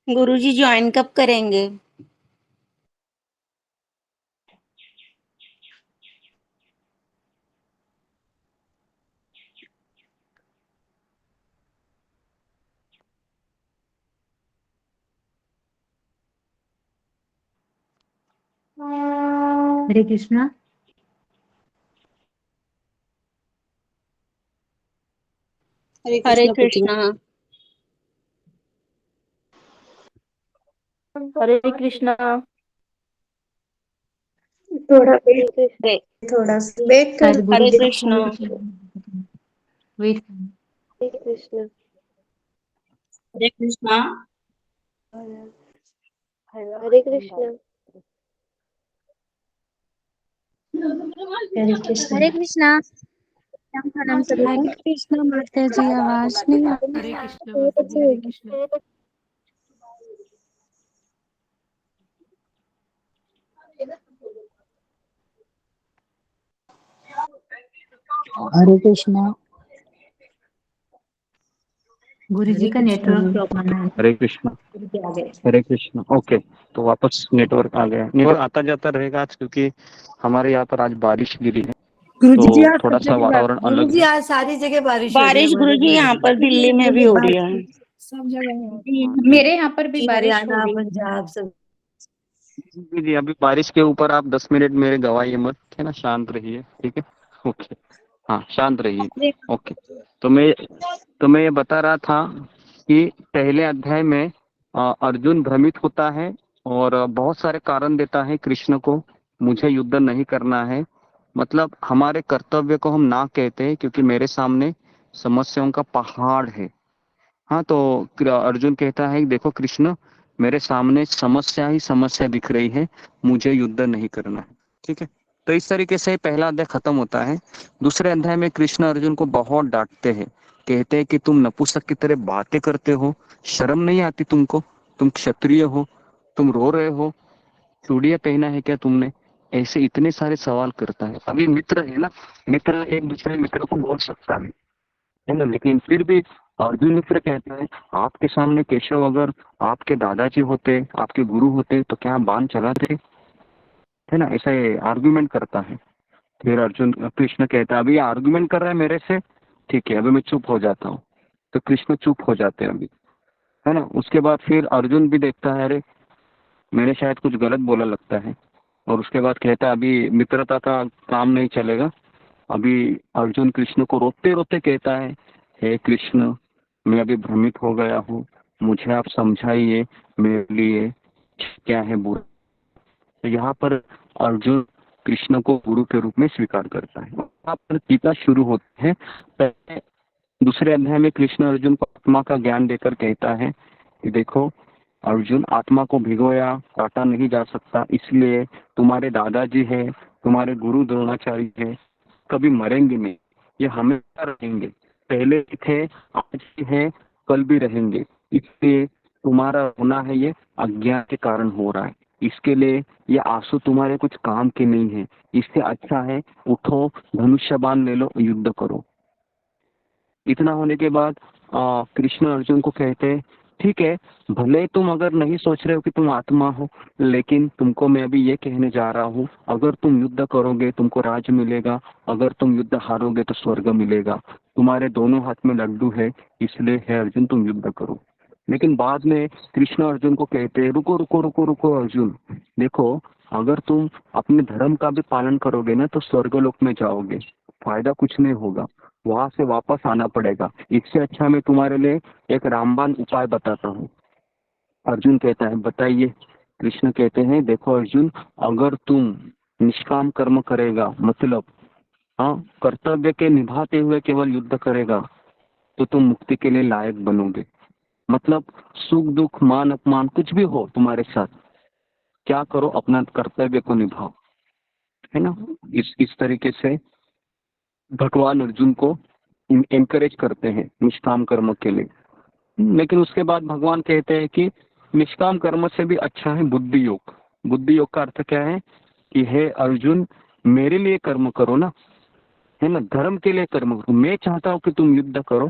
गुरुजी ज्वाइन कब करेंगे? हरे कृष्णा। हरे कृष्णा। हरे कृष्णा। थोड़ा थोड़ा सा वेट कर। शायद हरे गुरुजी का कृष्णा। Phone wait. हरे कृष्ण। हरे कृष्णा। हरे कृष्ण। हरे कृष्ण। हरे कृष्णा। प्रणाम सभी को। हरे कृष्णा माता जी, आवाज नहीं आ हरे कृष्णा माता जी, हरे कृष्णा। हरे कृष्णा। गुरु जी का नेटवर्क प्रॉब्लम है। हरे कृष्णा। गुरु जी आ गए। हरे कृष्णा। ओके, तो वापस नेटवर्क आ गया। नेटवर्क आता जाता रहेगा आज, क्योंकि हमारे यहाँ पर आज बारिश गिरी है, गुरु जी तो आज थोड़ा सब सा जगह वातावरण गुरु अलग जी है। आज सारी जगह बारिश हो रही है बारिश गुरु जी यहाँ पर दिल्ली में भी हो रही है। सब जगह है। जी, मेरे यहाँ पर भी बारिश हो हरियाणा रही है। पंजाब सब। जी जी, अभी बारिश के ऊपर आप 10 मिनट मेरे गवाइए मत, है ना, शांत रहिए, ठीक है। ओके, हाँ शांत रहिए। ओके, तो मैं ये बता रहा था कि पहले अध्याय में अर्जुन भ्रमित होता है और बहुत सारे कारण देता है कृष्ण को, मुझे युद्ध नहीं करना है, मतलब हमारे कर्तव्य को हम ना कहते हैं क्योंकि मेरे सामने समस्याओं का पहाड़ है। हाँ, तो अर्जुन कहता है देखो कृष्ण, मेरे सामने समस्या ही समस्या दिख रही है, मुझे युद्ध नहीं करना है, ठीक है। तो इस तरीके से पहला अध्याय खत्म होता है। दूसरे अध्याय में कृष्ण अर्जुन को बहुत डांटते हैं, कहते हैं कि तुम नपुंसक की तरह बातें करते हो, शर्म नहीं आती तुमको, तुम क्षत्रिय हो, तुम रो रहे हो, चूड़ियां पहना है क्या तुमने, ऐसे इतने सारे सवाल करता है। अभी मित्र है ना, मित्र एक दूसरे मित्र को बोल सकता है ना, लेकिन फिर भी अर्जुन मित्र कहते हैं आपके सामने केशव अगर आपके दादाजी होते, आपके गुरु होते तो क्या बाण चलाते, है ना, ऐसा आर्गुमेंट करता है। फिर अर्जुन कृष्ण कहता है अभी आर्गुमेंट कर रहा है मेरे से, ठीक है अभी मैं चुप हो जाता हूँ। तो कृष्ण चुप हो जाते हैं अभी, है ना। उसके बाद फिर अर्जुन भी देखता है अरे मैंने शायद कुछ गलत बोला लगता है, और उसके बाद कहता है अभी मित्रता का काम नहीं चलेगा। अभी अर्जुन कृष्ण को रोते रोते कहता है हे कृष्ण, मैं अभी भ्रमित हो गया हूँ, मुझे आप समझाइए मेरे लिए क्या है बुरा। तो यहाँ पर अर्जुन कृष्ण को गुरु के रूप में स्वीकार करता है। यहाँ पर गीता शुरू होती है। पहले दूसरे अध्याय में कृष्ण अर्जुन को आत्मा का ज्ञान देकर कहता है कि देखो अर्जुन, आत्मा को भिगोया काटा नहीं जा सकता, इसलिए तुम्हारे दादाजी है, तुम्हारे गुरु द्रोणाचार्य है, कभी मरेंगे नहीं, ये हमेशा रहेंगे, पहले भी थे आज भी है कल भी रहेंगे, इसलिए तुम्हारा होना है ये अज्ञान के कारण हो रहा है, इसके लिए ये आंसू तुम्हारे कुछ काम के नहीं है, इससे अच्छा है उठो धनुष्य बाण ले लो युद्ध करो। इतना होने के बाद कृष्ण अर्जुन को कहते हैं ठीक है, भले तुम अगर नहीं सोच रहे हो कि तुम आत्मा हो, लेकिन तुमको मैं अभी ये कहने जा रहा हूँ अगर तुम युद्ध करोगे तुमको राज्य मिलेगा, अगर तुम युद्ध हारोगे तो स्वर्ग मिलेगा, तुम्हारे दोनों हाथ में लड्डू है, इसलिए है अर्जुन तुम युद्ध करो। लेकिन बाद में कृष्ण अर्जुन को कहते हैं रुको रुको रुको रुको अर्जुन, देखो अगर तुम अपने धर्म का भी पालन करोगे ना तो स्वर्गलोक में जाओगे, फायदा कुछ नहीं होगा, वहां से वापस आना पड़ेगा, इससे अच्छा मैं तुम्हारे लिए एक रामबाण उपाय बताता हूँ। अर्जुन कहता है बताइए। कृष्ण कहते हैं देखो अर्जुन, अगर तुम निष्काम कर्म करेगा, मतलब हाँ कर्तव्य के निभाते हुए केवल युद्ध करेगा, तो तुम मुक्ति के लिए लायक बनोगे, मतलब सुख दुख मान अपमान कुछ भी हो तुम्हारे साथ, क्या करो अपना कर्तव्य को निभाओ, है ना। इस तरीके से भगवान अर्जुन को एनकरेज करते हैं निष्काम कर्म के लिए। लेकिन उसके बाद भगवान कहते हैं कि निष्काम कर्म से भी अच्छा है बुद्धि योग। बुद्धि योग का अर्थ क्या है कि हे अर्जुन, मेरे लिए कर्म करो ना, है ना, धर्म के लिए कर्म करो, मैं चाहता हूँ कि तुम युद्ध करो,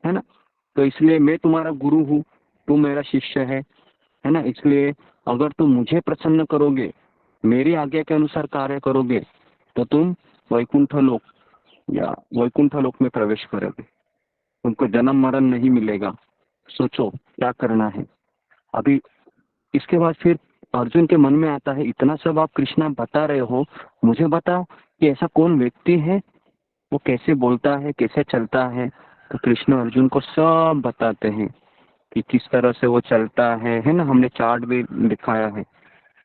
है ना, तो इसलिए मैं तुम्हारा गुरु हूँ, तुम मेरा शिष्य है ना, इसलिए अगर तुम मुझे प्रसन्न करोगे, मेरी आज्ञा के अनुसार कार्य करोगे, तो तुम वैकुंठ लोक या वैकुंठ लोक में प्रवेश करोगे, तुमको जन्म मरण नहीं मिलेगा, सोचो क्या करना है। अभी इसके बाद फिर अर्जुन के मन में आता है इतना सब आप कृष्णा बता रहे हो, मुझे बताओ कि ऐसा कौन व्यक्ति है, वो कैसे बोलता है, कैसे चलता है। तो कृष्ण अर्जुन को सब बताते हैं कि किस तरह से वो चलता है ना, हमने चार्ट भी दिखाया है।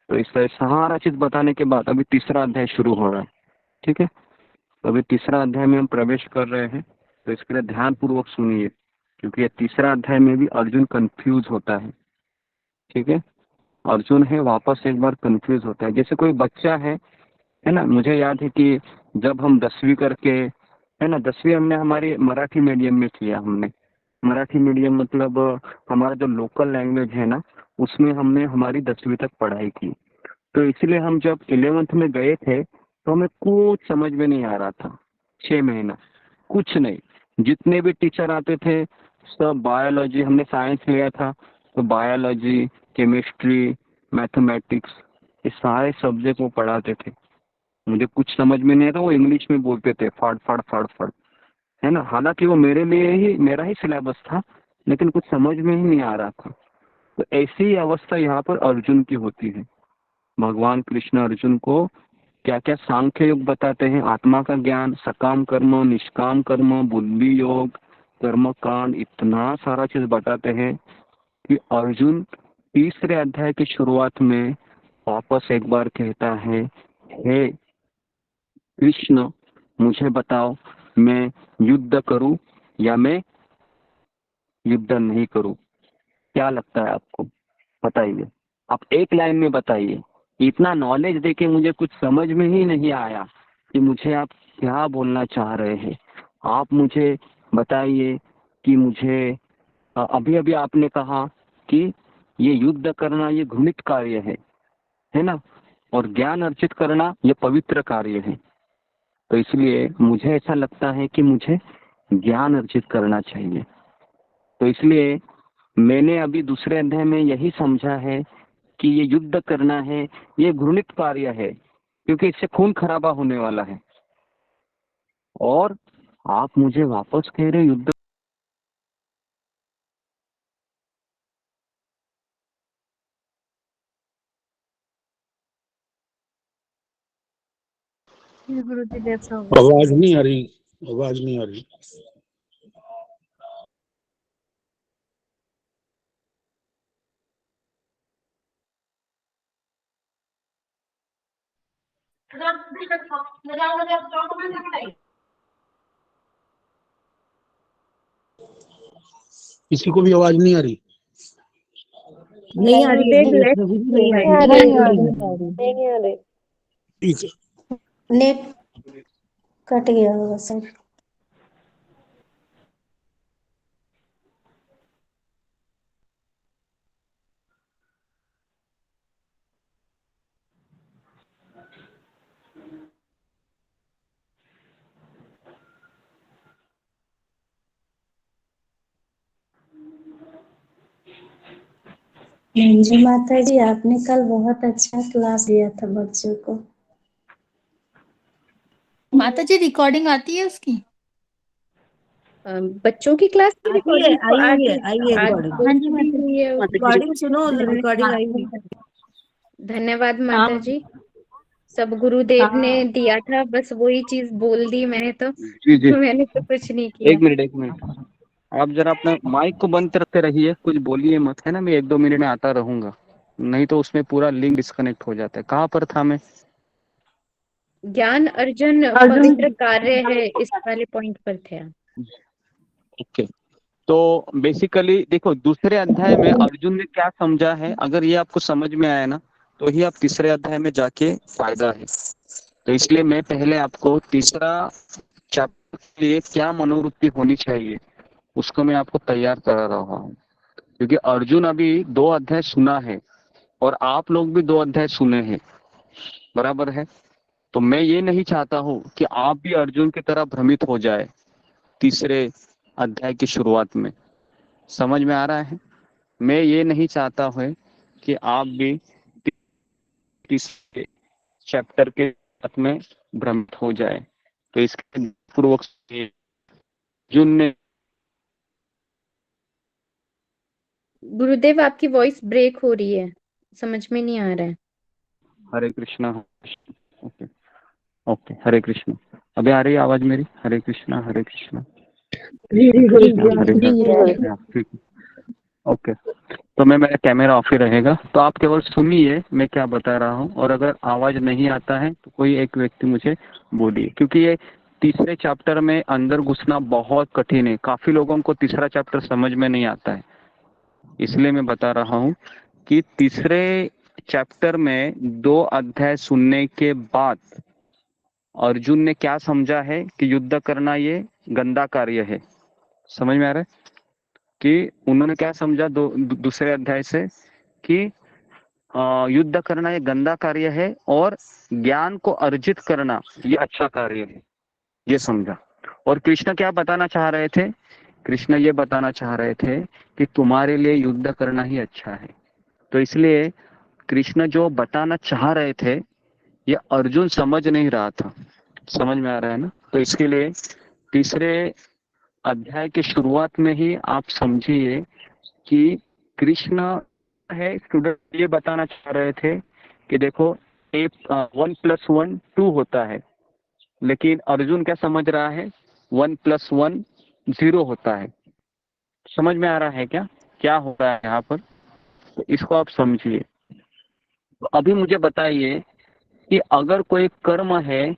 तो इस तरह सारा चीज बताने के बाद अभी तीसरा अध्याय शुरू हो रहा है, ठीक है। तो अभी तीसरा अध्याय में हम प्रवेश कर रहे हैं, तो इसके लिए ध्यान पूर्वक सुनिए, क्योंकि ये तीसरा अध्याय में भी अर्जुन कंफ्यूज होता है, ठीक है। अर्जुन है वापस एक बार कंफ्यूज होता है, जैसे कोई बच्चा है ना, मुझे याद है कि जब हम 10वीं करके, है है ना। 10वीं हमने हमारी मराठी मीडियम में किया। हमने मराठी मीडियम मतलब हमारा जो लोकल लैंग्वेज है ना, उसमें हमने हमारी 10वीं तक पढ़ाई की। तो इसलिए हम जब 11th में गए थे तो हमें कुछ समझ में नहीं आ रहा था। 6 महीना कुछ नहीं। जितने भी टीचर आते थे सब बायोलॉजी, हमने साइंस लिया था तो बायोलॉजी, केमिस्ट्री, मैथमेटिक्स, ये सारे सब्जेक्ट वो पढ़ाते थे। मुझे कुछ समझ में नहीं आता, वो इंग्लिश में बोलते थे फाड़ फाड़ फाड़ फाड़, है ना। हालांकि वो मेरा ही सिलेबस था, लेकिन कुछ समझ में ही नहीं आ रहा था। तो ऐसी ही अवस्था यहाँ पर अर्जुन की होती है। भगवान कृष्ण अर्जुन को क्या क्या सांख्य योग बताते हैं, आत्मा का ज्ञान, सकाम कर्म, निष्काम कर्म, बुद्धि योग, कर्म कांड, इतना सारा चीज बताते हैं कि अर्जुन तीसरे अध्याय की शुरुआत में वापस एक बार कहता है, हे कृष्ण मुझे बताओ मैं युद्ध करूं या मैं युद्ध नहीं करूं। क्या लगता है आपको, बताइए। आप एक लाइन में बताइए। इतना नॉलेज देके मुझे कुछ समझ में ही नहीं आया कि मुझे आप क्या बोलना चाह रहे हैं। आप मुझे बताइए कि मुझे अभी अभी आपने कहा कि ये युद्ध करना ये घृणित कार्य है ना, और ज्ञान अर्जित करना ये पवित्र कार्य है। तो इसलिए मुझे ऐसा लगता है कि मुझे ज्ञान अर्जित करना चाहिए। तो इसलिए मैंने अभी दूसरे अध्याय में यही समझा है कि ये युद्ध करना है ये घृणित कार्य है, क्योंकि इससे खून खराबा होने वाला है। और आप मुझे वापस कह रहे युद्ध। गुरुजी ऐसा होगा। आवाज नहीं आ रही, आवाज नहीं आ रही। किसी को भी आवाज नहीं आ रही? नहीं आ रही है गुरुदेव प्रभु जी, नहीं नहीं आ आ रही रही। नहीं आ रही। ठीक है। नेट कट गया होगा सर। जी माता जी, आपने कल बहुत अच्छा क्लास दिया था बच्चों को। माता जी रिकॉर्डिंग आती है उसकी? बच्चों की क्लास की आई है, रिकॉर्डिंग तो आई आज है, आई है आज रिकॉर्डिंग। हाँ पोस्ट जी भी माता हुई है उसकी। रिकॉर्डिंग सुनो, रिकॉर्डिंग आई हुई है। धन्यवाद माता जी। सब गुरुदेव ने दिया था, बस वही चीज बोल दी मैंने तो। जी जी, मैंने तो कुछ नहीं किया। एक मिनट आप जरा अपना माइक को बंद रखते रहिए, कुछ बोलिए मत, है ना। मैं 1-2 मिनट में आता रहूंगा, नहीं तो उसमें पूरा लिंक डिस्कनेक्ट हो जाता है। कहाँ पर था मैं? ज्ञान अर्जुन पवित्र कार्य है, इस वाले पॉइंट पर थे आप। ओके। तो बेसिकली देखो दूसरे अध्याय में अर्जुन ने क्या समझा है, अगर ये आपको समझ में आया ना तो ही आप तीसरे अध्याय में जाके फायदा है। तो इसलिए मैं पहले आपको तीसरा चैप्टर के लिए क्या मनोवृत्ति होनी चाहिए उसको मैं आपको तैयार करा रहा हूँ। क्योंकि अर्जुन अभी 2 अध्याय सुना है और आप लोग भी 2 अध्याय सुने हैं, बराबर है। तो मैं ये नहीं चाहता हूँ कि आप भी अर्जुन की तरह भ्रमित हो जाए तीसरे अध्याय की शुरुआत में। समझ में आ रहा है? मैं ये नहीं चाहता हूँ कि आप भी तीसरे चैप्टर के साथ में भ्रमित हो जाए। तो इसके पूर्वक अर्जुन ने गुरुदेव आपकी वॉइस ब्रेक हो रही है, समझ में नहीं आ रहा है। हरे कृष्णा। ओके ओके, हरे कृष्णा। अभी आ रही है आवाज मेरी? हरे कृष्णा हरे कृष्णा कृष्णा हरे हरे। ओके, तो मेरा कैमरा ऑफ ही रहेगा, तो आप केवल सुनिए मैं क्या बता रहा हूँ। और अगर आवाज नहीं आता है तो कोई एक व्यक्ति मुझे बोलिए, क्योंकि ये तीसरे चैप्टर में अंदर घुसना बहुत कठिन है। काफी लोगों को तीसरा चैप्टर समझ में नहीं आता है, इसलिए मैं बता रहा हूँ कि तीसरे चैप्टर में 2 अध्याय सुनने के बाद अर्जुन ने क्या समझा है कि युद्ध करना ये गंदा कार्य है। समझ में आ रहा है कि उन्होंने क्या समझा दूसरे अध्याय से कि युद्ध करना ये गंदा कार्य है और ज्ञान को अर्जित करना ये अच्छा कार्य है, ये समझा। और कृष्ण क्या बताना चाह रहे थे? कृष्ण ये बताना चाह रहे थे कि तुम्हारे लिए युद्ध करना ही अच्छा है। तो इसलिए कृष्ण जो बताना चाह रहे थे ये अर्जुन समझ नहीं रहा था। समझ में आ रहा है ना? तो इसके लिए तीसरे अध्याय के शुरुआत में ही आप समझिए कि कृष्ण है स्टूडेंट ये बताना चाह रहे थे कि देखो 1+1 2 होता है, लेकिन अर्जुन क्या समझ रहा है 1+1 0 होता है। समझ में आ रहा है क्या क्या हो रहा है यहाँ पर? तो इसको आप समझिए। तो अभी मुझे बताइए कि अगर कोई कर्म है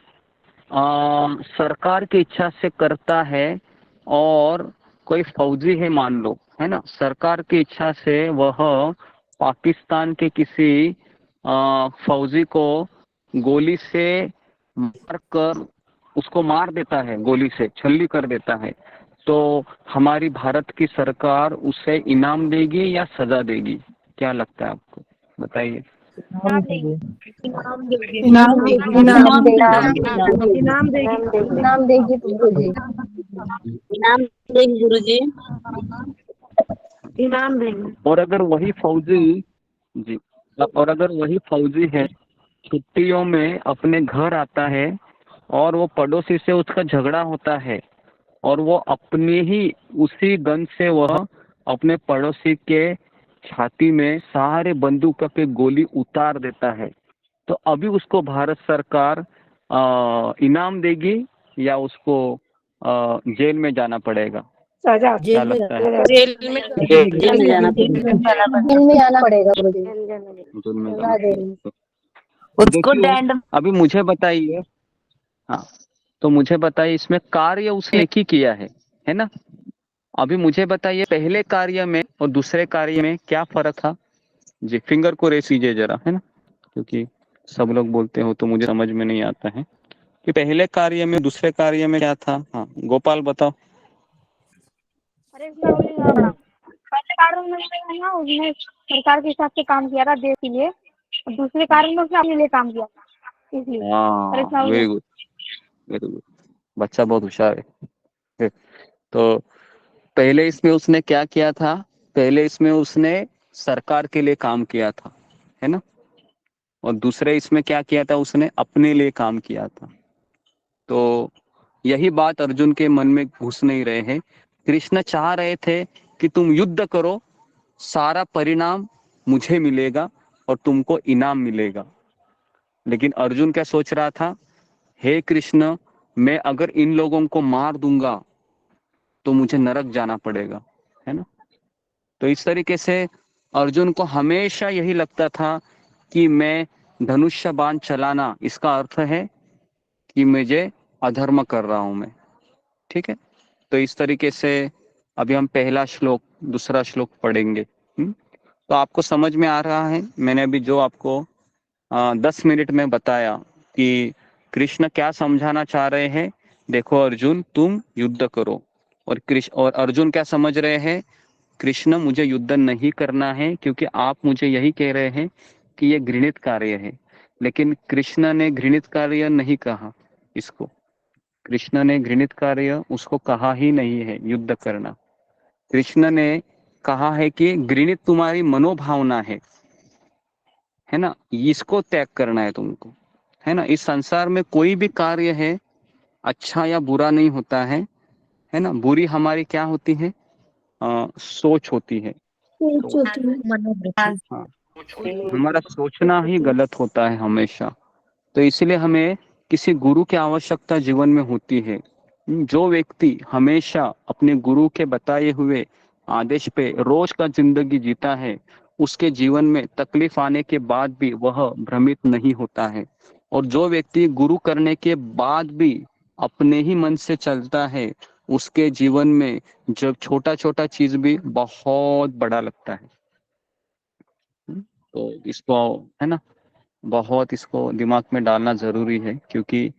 सरकार की इच्छा से करता है और कोई फौजी है मान लो, है ना, सरकार की इच्छा से वह पाकिस्तान के किसी फौजी को गोली से मार कर उसको मार देता है, गोली से छल्ली कर देता है, तो हमारी भारत की सरकार उसे इनाम देगी या सजा देगी? क्या लगता है आपको, बताइए। इनाम देगी। इनाम देगी। इनाम देगी। इनाम देगी। इनाम देगी। इनाम देगी गुरुजी। इनाम देगी गुरुजी। इनाम देगी। और अगर वही फौजी जी और अगर वही फौजी है छुट्टियों में अपने घर आता है और वो पड़ोसी से उसका झगड़ा होता है और वो अपनी ही उसी गन से वह अपने पड़ोसी के छाती में सारे बंदूक के गोली उतार देता है, तो अभी उसको भारत सरकार इनाम देगी या उसको जेल में जाना पड़ेगा? सजा। क्या लगता है? जेल में जेल में जाना पड़ेगा। जेल में जाना पड़ेगा गुरुजी। जेल में सजा जाना देगी। पड़ेगा। देखिए अभी मुझे बताइए, हाँ तो मुझे बताइए इसमें कार्य उसने एक ही किया है ना? अभी मुझे बताइए पहले कार्य में और दूसरे कार्य में क्या फर्क था? जी फिंगर को रेस कीजिए जरा, है ना, क्योंकि सब लोग बोलते हो तो मुझे समझ में नहीं आता है कि पहले कार्य में दूसरे कार्य में क्या था। हाँ गोपाल बताओ। अरे पहले कार्य में है ना उसने सरकार के हिसाब से काम किया था देश के लिए, और दूसरे कार्य में उसने अपने लिए काम किया था इसलिए। हाँ वेरी गुड वेरी गुड, बच्चा बहुत होशियार है। तो पहले इसमें उसने क्या किया था? पहले इसमें उसने सरकार के लिए काम किया था, है ना, और दूसरे इसमें क्या किया था? उसने अपने लिए काम किया था। तो यही बात अर्जुन के मन में घुस नहीं रहे हैं। कृष्ण चाह रहे थे कि तुम युद्ध करो, सारा परिणाम मुझे मिलेगा और तुमको इनाम मिलेगा। लेकिन अर्जुन क्या सोच रहा था? हे कृष्ण, मैं अगर इन लोगों को मार दूंगा तो मुझे नरक जाना पड़ेगा, है ना। तो इस तरीके से अर्जुन को हमेशा यही लगता था कि मैं धनुष्य बाण चलाना इसका अर्थ है कि मुझे अधर्म कर रहा हूं मैं, ठीक है। तो इस तरीके से अभी हम पहला श्लोक दूसरा श्लोक पढ़ेंगे। तो आपको समझ में आ रहा है? मैंने अभी जो आपको 10 मिनट में बताया कि कृष्ण क्या समझाना चाह रहे हैं। देखो अर्जुन तुम युद्ध करो, और कृष्ण और अर्जुन क्या समझ रहे हैं? कृष्ण मुझे युद्ध नहीं करना है क्योंकि आप मुझे यही कह रहे हैं कि ये घृणित कार्य है। लेकिन कृष्ण ने घृणित कार्य नहीं कहा इसको, कृष्ण ने घृणित कार्य उसको कहा ही नहीं है युद्ध करना। कृष्ण ने कहा है कि घृणित तुम्हारी मनोभावना है ना, इसको त्याग करना है तुमको, है ना। इस संसार में कोई भी कार्य है अच्छा या बुरा नहीं होता है ना। बुरी हमारी क्या होती है? सोच होती है। हाँ हमारा सोचना ही गलत होता है हमेशा। तो इसलिए हमें किसी गुरु की आवश्यकता जीवन में होती है। जो व्यक्ति हमेशा अपने गुरु के बताए हुए आदेश पे रोज का जिंदगी जीता है उसके जीवन में तकलीफ आने के बाद भी वह भ्रमित नहीं होता है। और जो व्यक्ति गुरु करने के बाद भी अपने ही मन से चलता है उसके जीवन में जब छोटा छोटा चीज भी बहुत बड़ा लगता है। तो इसको है ना बहुत इसको दिमाग में डालना जरूरी है, क्योंकि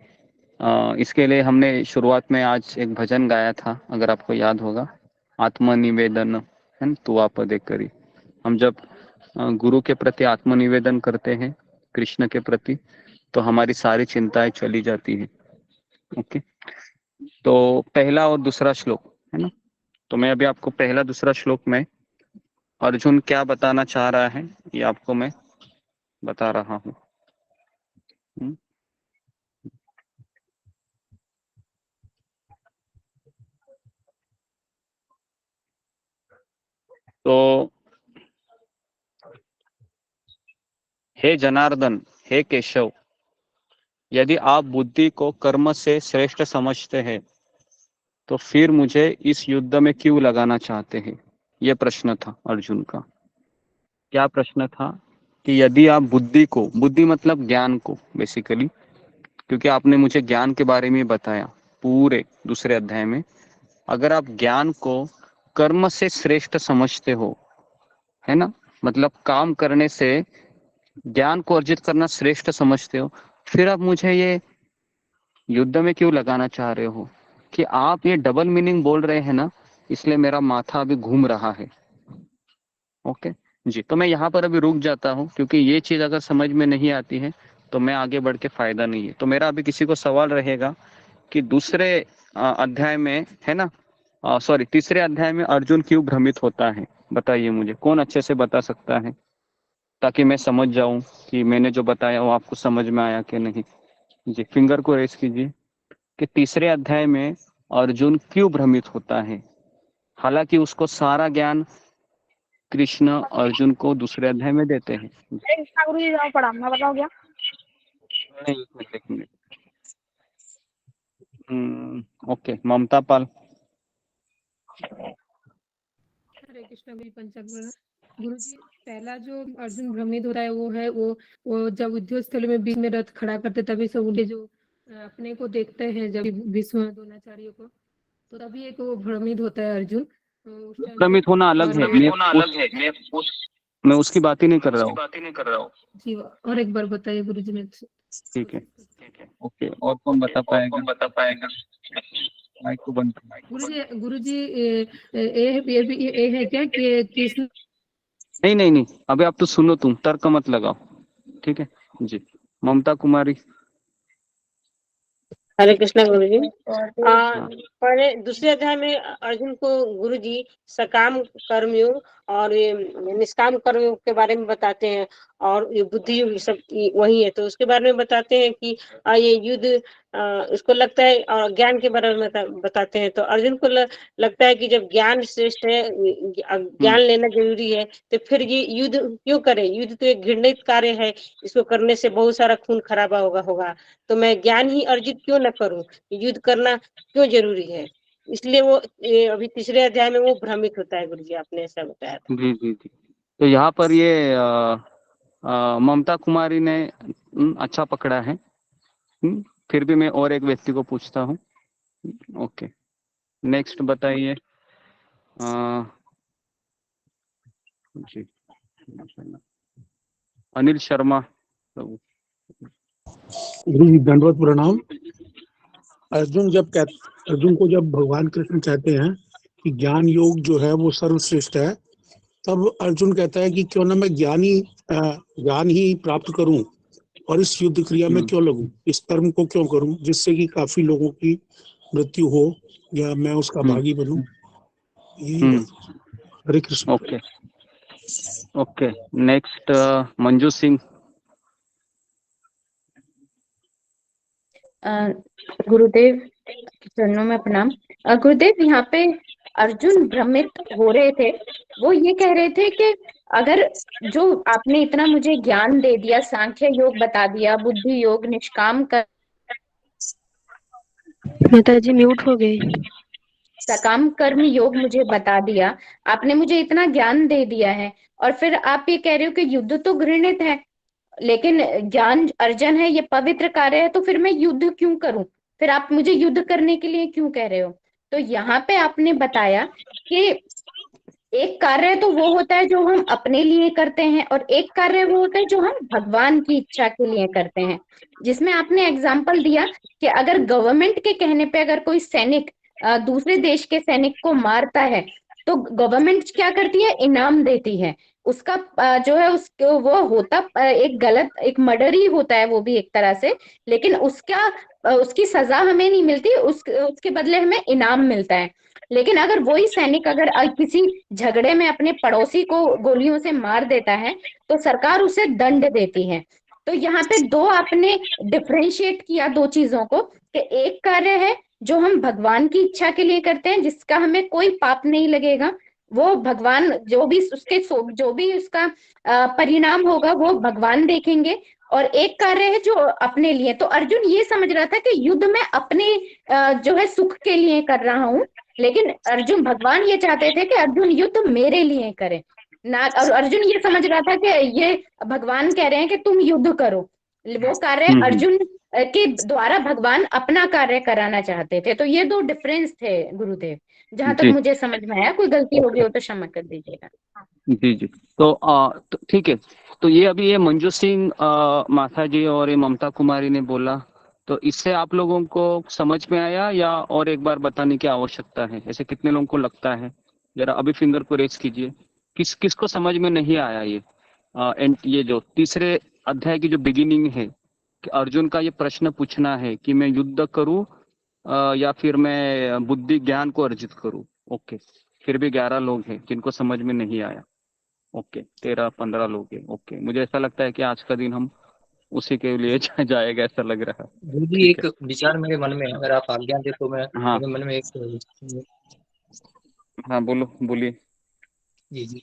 इसके लिए हमने शुरुआत में आज एक भजन गाया था, अगर आपको याद होगा, आत्मनिवेदन है न, तू आप दे करी। हम जब गुरु के प्रति आत्मनिवेदन करते हैं, कृष्ण के प्रति, तो हमारी सारी चिंताएं चली जाती हैं। ओके, तो पहला और दूसरा श्लोक है ना, तो मैं अभी आपको पहला दूसरा श्लोक में अर्जुन क्या बताना चाह रहा है ये आपको मैं बता रहा हूँ। तो हे जनार्दन, हे केशव, यदि आप बुद्धि को कर्म से श्रेष्ठ समझते हैं तो फिर मुझे इस युद्ध में क्यों लगाना चाहते हैं? यह प्रश्न था अर्जुन का। क्या प्रश्न था कि यदि आप बुद्धि को, बुद्धि मतलब ज्ञान को बेसिकली, क्योंकि आपने मुझे ज्ञान के बारे में बताया पूरे दूसरे अध्याय में, अगर आप ज्ञान को कर्म से श्रेष्ठ समझते हो, है ना, मतलब काम करने से ज्ञान को अर्जित करना श्रेष्ठ समझते हो, फिर आप मुझे ये युद्ध में क्यों लगाना चाह रहे हो? कि आप ये डबल मीनिंग बोल रहे हैं ना, इसलिए मेरा माथा अभी घूम रहा है। ओके जी, तो मैं यहाँ पर अभी रुक जाता हूँ, क्योंकि ये चीज अगर समझ में नहीं आती है तो मैं आगे बढ़ के फायदा नहीं है। तो मेरा अभी किसी को सवाल रहेगा कि दूसरे अध्याय में है ना, सॉरी तीसरे अध्याय में अर्जुन क्यों भ्रमित होता है, बताइए मुझे, कौन अच्छे से बता सकता है, ताकि मैं समझ जाऊं कि मैंने जो बताया वो आपको समझ में आया कि नहीं। जी, फिंगर को रेस कीजिए कि तीसरे अध्याय में अर्जुन क्यों भ्रमित होता है, हालांकि उसको सारा ज्ञान कृष्ण अर्जुन को दूसरे अध्याय में देते हैं। गुरु जी जाओ पढ़ा, मैं बताऊँ क्या? नहीं, एक मिनट। ओके, ममता पाल। हरे कृष्ण गुरु पंचाग्र गुरु जी, पहला जो अर्जुन भ्रमित हो रहा है वो है वो जब युद्ध स्थल में बीच में रथ खड़ा करते तभी सब उनके जो अपने को देखते हैं, जब भीष्म द्रोणाचार्य को, तो तभी एक वो भ्रमित होता है अर्जुन उस टाइम पे। भ्रमित होना अलग है, मैं उसकी बात ही नहीं कर रहा हूँ। जी, और एक बार बताइए गुरु जी। में ठीक है, ओके, और कौन बता पाएगा? माइक को बंद कर। गुरु जी ये है क्या कि कृष्ण? नहीं, अभी आप तो सुनो, तुम तर्क मत लगाओ, ठीक है जी। ममता कुमारी। हरे कृष्णा गुरु जी। पहले दूसरे अध्याय में अर्जुन को गुरु जी सकाम कर्मयोग और ये निष्काम कर्मयोग के बारे में बताते हैं, और ये बुद्धि योग सब वही है, तो उसके बारे में बताते हैं कि ये युद्ध उसको लगता है, और ज्ञान के बारे में बताते हैं। तो अर्जुन को लगता है कि जब ज्ञान श्रेष्ठ है, ज्ञान लेना जरूरी है, तो फिर ये युद्ध क्यों करे? युद्ध तो एक घृणित कार्य है, इसको करने से बहुत सारा खून खराबा होगा, तो मैं ज्ञान ही अर्जित क्यों न करूं? युद्ध करना क्यों जरूरी है? इसलिए वो अभी तीसरे अध्याय में वो भ्रमित होता है। गुरु जी आपने ऐसा बताया था। जी, तो यहाँ पर ये ममता कुमारी ने अच्छा पकड़ा है। फिर भी मैं और एक व्यक्ति को पूछता हूँ। ओके, नेक्स्ट बताइए। जी, अनिल शर्मा। गुरु जी दंडवत प्रणाम। अर्जुन को जब भगवान कृष्ण कहते हैं कि ज्ञान योग जो है वो सर्वश्रेष्ठ है, तब अर्जुन कहता है कि क्यों ना मैं ज्ञान ही प्राप्त करूं और इस युद्ध क्रिया में क्यों लगूं, इस कर्म को क्यों करूं जिससे कि काफी लोगों की मृत्यु हो या मैं उसका भागी बनूं। यही है। हरे कृष्ण। Okay, next Manju Singh. गुरुदेव चरणों में प्रणाम। गुरुदेव, यहाँ पे अर्जुन भ्रमित हो रहे थे, वो ये कह रहे थे कि अगर जो आपने इतना मुझे ज्ञान दे दिया, सांख्य योग बता दिया, बुद्धि योग, निष्काम कर, माताजी म्यूट हो गई। सकाम कर्म योग मुझे बता दिया, आपने मुझे इतना ज्ञान दे दिया है, और फिर आप ये कह रहे हो कि युद्ध तो घृणित है लेकिन ज्ञान अर्जन है, ये पवित्र कार्य है, तो फिर मैं युद्ध क्यों करूं? फिर आप मुझे युद्ध करने के लिए क्यों कह रहे हो? तो यहाँ पे आपने बताया कि एक कार्य तो वो होता है जो हम अपने लिए करते हैं, और एक कार्य वो होता है जो हम भगवान की इच्छा के लिए करते हैं। जिसमें आपने एग्जाम्पल दिया कि अगर गवर्नमेंट के कहने पे अगर कोई सैनिक दूसरे देश के सैनिक को मारता है, तो गवर्नमेंट क्या करती है, इनाम देती है। उसका जो है उसको वो होता एक गलत, एक मर्डर ही होता है वो भी एक तरह से, लेकिन उसकी सजा हमें नहीं मिलती, उसके बदले हमें इनाम मिलता है। लेकिन अगर वही सैनिक अगर किसी झगड़े में अपने पड़ोसी को गोलियों से मार देता है, तो सरकार उसे दंड देती है। तो यहाँ पे दो आपने डिफरेंशिएट किया दो चीजों को, कि एक कार्य है जो हम भगवान की इच्छा के लिए करते हैं, जिसका हमें कोई पाप नहीं लगेगा, वो भगवान जो भी उसका परिणाम होगा वो भगवान देखेंगे। और एक कार्य है जो अपने लिए, तो अर्जुन ये समझ रहा था कि युद्ध में अपने जो है सुख के लिए कर रहा हूं, लेकिन भगवान ये चाहते थे कि अर्जुन युद्ध मेरे लिए करे ना। और अर्जुन ये समझ रहा था कि ये भगवान कह रहे हैं कि तुम युद्ध करो, वो कार्य अर्जुन के द्वारा भगवान अपना कार्य कराना चाहते थे। तो ये दो डिफरेंस थे गुरुदेव, जहां तक जी मुझे समझ में आया। कोई गलती हो गई हो तो क्षमा कर दीजिएगा। जी जी। तो ठीक है। तो ये अभी ये मंजू सिंह माथा जी और ये ममता कुमारी ने बोला, तो इससे आप लोगों को समझ में आया या और एक बार बताने की आवश्यकता है? ऐसे कितने लोगों को लगता है? जरा अभी फिंगर को रेस कीजिए। किसको समझ में नहीं आया ये? एंड ये जो तीसरे अध्याय की जो बिगिनिंग है कि अर्जुन का ये प्रश्न पूछना है कि मैं युद्ध करूं या फिर मैं बुद्धि ज्ञान को अर्जित करूं। ओके, फिर भी 11 लोग हैं जिनको समझ में नहीं आया। ओके, 13-15 लोग हैं। ओके, मुझे ऐसा लगता है कि आज का दिन हम उसी के लिए जाएगा, ऐसा लग रहा है। गुरु जी एक विचार मेरे मन में है, अगर आप आज्ञा दे तो मैं हाँ मेरे मन में एक हाँ, बोलिए। जी जी।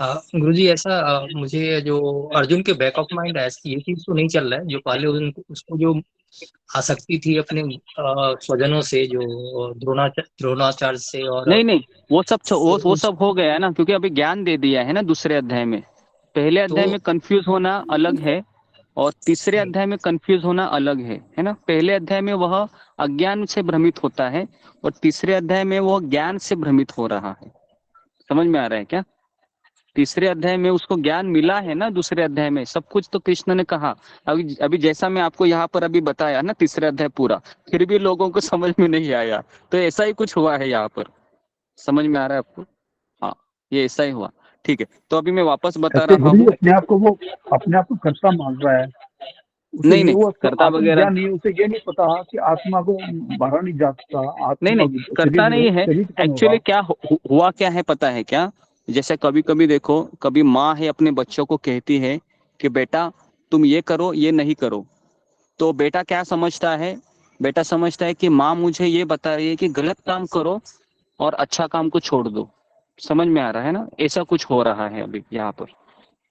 गुरु जी ऐसा मुझे जो अर्जुन के बैक ऑफ माइंड ऐसी ये चीज तो नहीं चल रहा है जो पहले उसको जो आसक्ति थी अपने स्वजनों से, जो द्रोणाचार्य से, और नहीं, वो सब हो गया है ना, क्योंकि अभी ज्ञान दे दिया है ना दूसरे अध्याय में। पहले अध्याय में कंफ्यूज होना अलग है और तीसरे अध्याय में कंफ्यूज होना अलग है ना। पहले अध्याय में वह अज्ञान से भ्रमित होता है और तीसरे अध्याय में वह ज्ञान से भ्रमित हो रहा है। समझ में आ रहा है क्या? तीसरे अध्याय में उसको ज्ञान मिला है ना, दूसरे अध्याय में सब कुछ तो कृष्ण ने कहा। अभी जैसा मैं आपको यहाँ पर अभी बताया ना, तीसरे अध्याय पूरा, फिर भी लोगों को समझ में नहीं आया। तो ऐसा ही कुछ हुआ है यहाँ पर। समझ में आ रहा है आपको? हाँ, ये ऐसा ही हुआ। ठीक है, तो अभी मैं वापस बता रहा हूँ। अपने आप को कर्ता मान रहा है। नहीं, कर्ता वगैरह नहीं, उसे ये नहीं पता कि आत्मा को मारा नहीं जा सकता। नहीं, करता नहीं है। एक्चुअली क्या हुआ क्या है पता है क्या? जैसे कभी कभी देखो, कभी माँ है अपने बच्चों को कहती है कि बेटा तुम ये करो, ये नहीं करो, तो बेटा क्या समझता है? बेटा समझता है कि माँ मुझे ये बता रही है कि गलत काम करो और अच्छा काम को छोड़ दो। समझ में आ रहा है ना? ऐसा कुछ हो रहा है अभी यहाँ पर।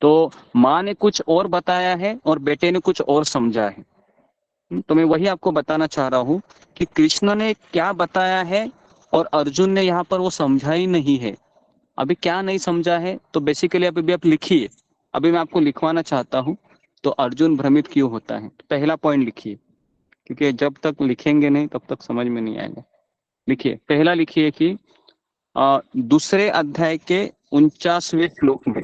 तो माँ ने कुछ और बताया है और बेटे ने कुछ और समझा है। तो मैं वही आपको बताना चाह रहा हूँ कि कृष्ण ने क्या बताया है और अर्जुन ने यहाँ पर वो समझा ही नहीं है। अभी क्या नहीं समझा है, तो बेसिकली अभी आप लिखिए। अभी मैं आपको लिखवाना चाहता हूँ, तो अर्जुन भ्रमित क्यों होता है, पहला पॉइंट लिखिए, क्योंकि जब तक लिखेंगे नहीं तब तक समझ में नहीं आएगा। लिखिए, पहला लिखिए कि दूसरे अध्याय के 49वें श्लोक में,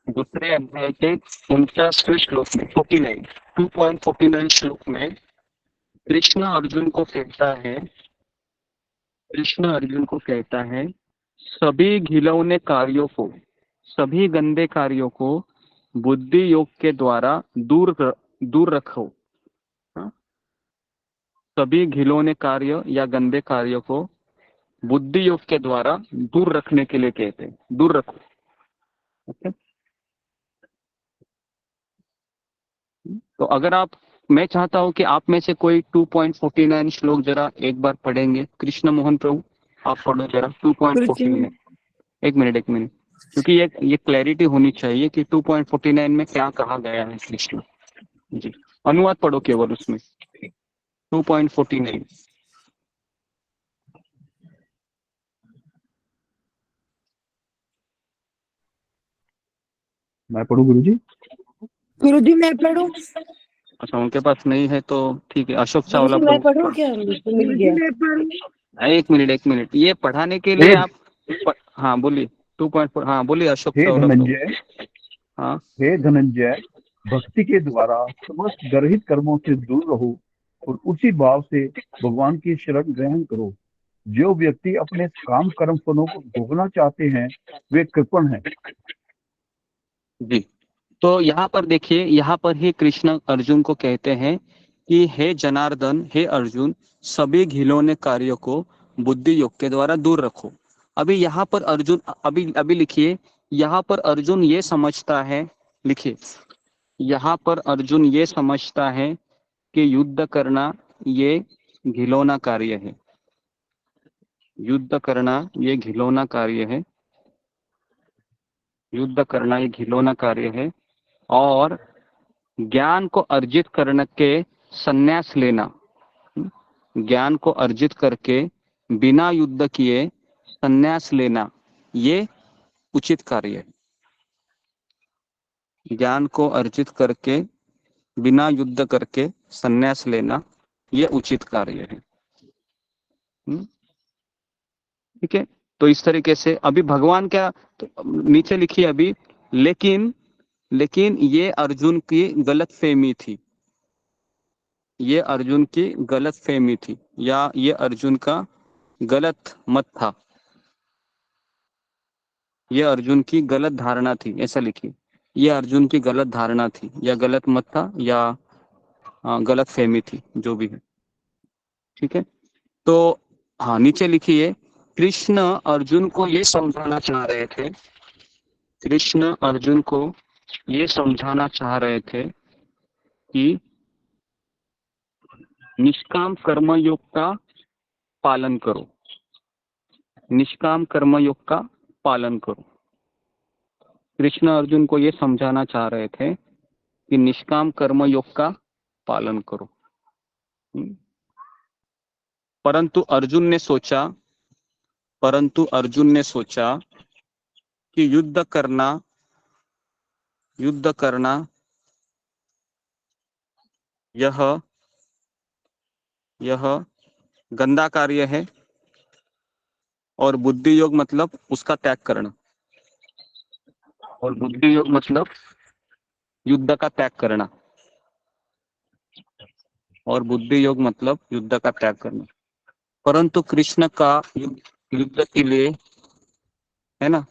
दूसरे अध्याय के 49वें श्लोक में 2.49 श्लोक में कृष्ण अर्जुन को कहता है सभी घिनौने कार्यों को, सभी गंदे कार्यों को बुद्धि योग के द्वारा दूर रखो। सभी घिनौने कार्य या गंदे कार्यों को बुद्धि योग के द्वारा दूर रखने के लिए कहते हैं, दूर रखो। ओके, तो अगर मैं चाहता हूं कि आप में से कोई 2.49 श्लोक जरा एक बार पढ़ेंगे। कृष्ण मोहन प्रभु, आप पढ़ो जरा 2.49। एक मिनट, क्योंकि ये क्लैरिटी होनी चाहिए कि 2.49 में क्या कहा गया है कृष्ण जी। अनुवाद पढ़ो केवल उसमें 2.49। मैं पढ़ूं गुरुजी? गुरुजी मैं पढ़ूं? अच्छा, उनके पास नहीं है तो ठीक है। अशोक चावला मैं पढ़ूं क्या? मिल गया। एक मिनट, ये पढ़ाने के लिए आप हाँ बोलिए 2.4 हाँ बोलिए अशोक हे सौरभ लोग। धनंजय हाँ हे धनंजय, भक्ति के द्वारा समस्त गर्हित कर्मों से दूर रहो और उसी भाव से भगवान की शरण ग्रहण करो। जो व्यक्ति अपने काम कर्म फलों को भोगना चाहते हैं वे कृपण हैं। जी, तो यहाँ पर देखिए, यहाँ पर ही कृष्ण अर्जुन को कहते हैं कि हे जनार्दन, हे अर्जुन, सभी घिनौने कार्यों को बुद्धि योग के द्वारा दूर रखो। अभी यहाँ पर अर्जुन, अभी अभी लिखिए, यहाँ पर अर्जुन ये समझता है, लिखिए, यहाँ पर अर्जुन ये समझता है कि युद्ध करना ये घिनौना कार्य है। युद्ध करना ये घिनौना कार्य है। युद्ध करना ये घिनौना कार्य है और ज्ञान को अर्जित करने के संन्यास लेना, ज्ञान को अर्जित करके बिना युद्ध किए संन्यास लेना ये उचित कार्य है। ज्ञान को अर्जित करके बिना युद्ध करके संन्यास लेना ये उचित कार्य है। ठीक है, तो इस तरीके से अभी भगवान क्या, तो नीचे लिखिए अभी, लेकिन ये अर्जुन की गलत फहमी थी। ये अर्जुन की गलत फहमी थी या ये अर्जुन का गलत मत था। ये अर्जुन की गलत धारणा थी, ऐसा लिखिए। ये अर्जुन की गलत धारणा थी या गलत मत था या गलत फहमी थी, जो भी है। ठीक है, तो हाँ नीचे लिखिए, कृष्ण अर्जुन को ये समझाना चाह रहे थे, कृष्ण अर्जुन को ये समझाना चाह रहे थे कि निष्काम कर्मयोग का पालन करो। निष्काम कर्मयोग का पालन करो। कृष्ण अर्जुन को ये समझाना चाह रहे थे कि निष्काम कर्मयोग का पालन करो। परंतु अर्जुन ने सोचा कि युद्ध करना यह गंदा कार्य है और बुद्धि योग मतलब उसका त्याग करना, और बुद्धि योग मतलब युद्ध का त्याग करना, और बुद्धि योग मतलब युद्ध का त्याग करना। परंतु कृष्ण का युद्ध के लिए, है ना,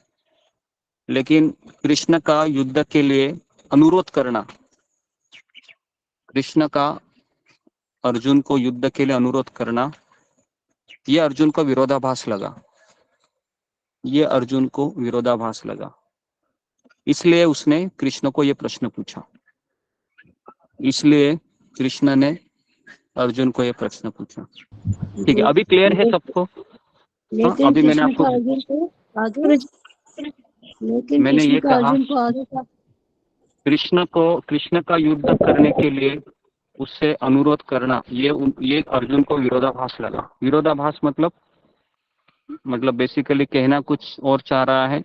लेकिन कृष्ण का युद्ध के लिए अनुरोध करना, कृष्ण का अर्जुन को युद्ध के लिए अनुरोध करना, ये अर्जुन को विरोधाभास लगा। ये अर्जुन को विरोधाभास लगा, इसलिए उसने कृष्ण को ये प्रश्न पूछा। इसलिए कृष्ण ने अर्जुन को ये प्रश्न पूछा। ठीक है, अभी क्लियर है सबको? हाँ, अभी मैंने आपको, मैंने ये कहा, कृष्ण का युद्ध करने के लिए उससे अनुरोध करना, ये अर्जुन को विरोधाभास लगा। विरोधाभास मतलब बेसिकली कहना कुछ और चाह रहा है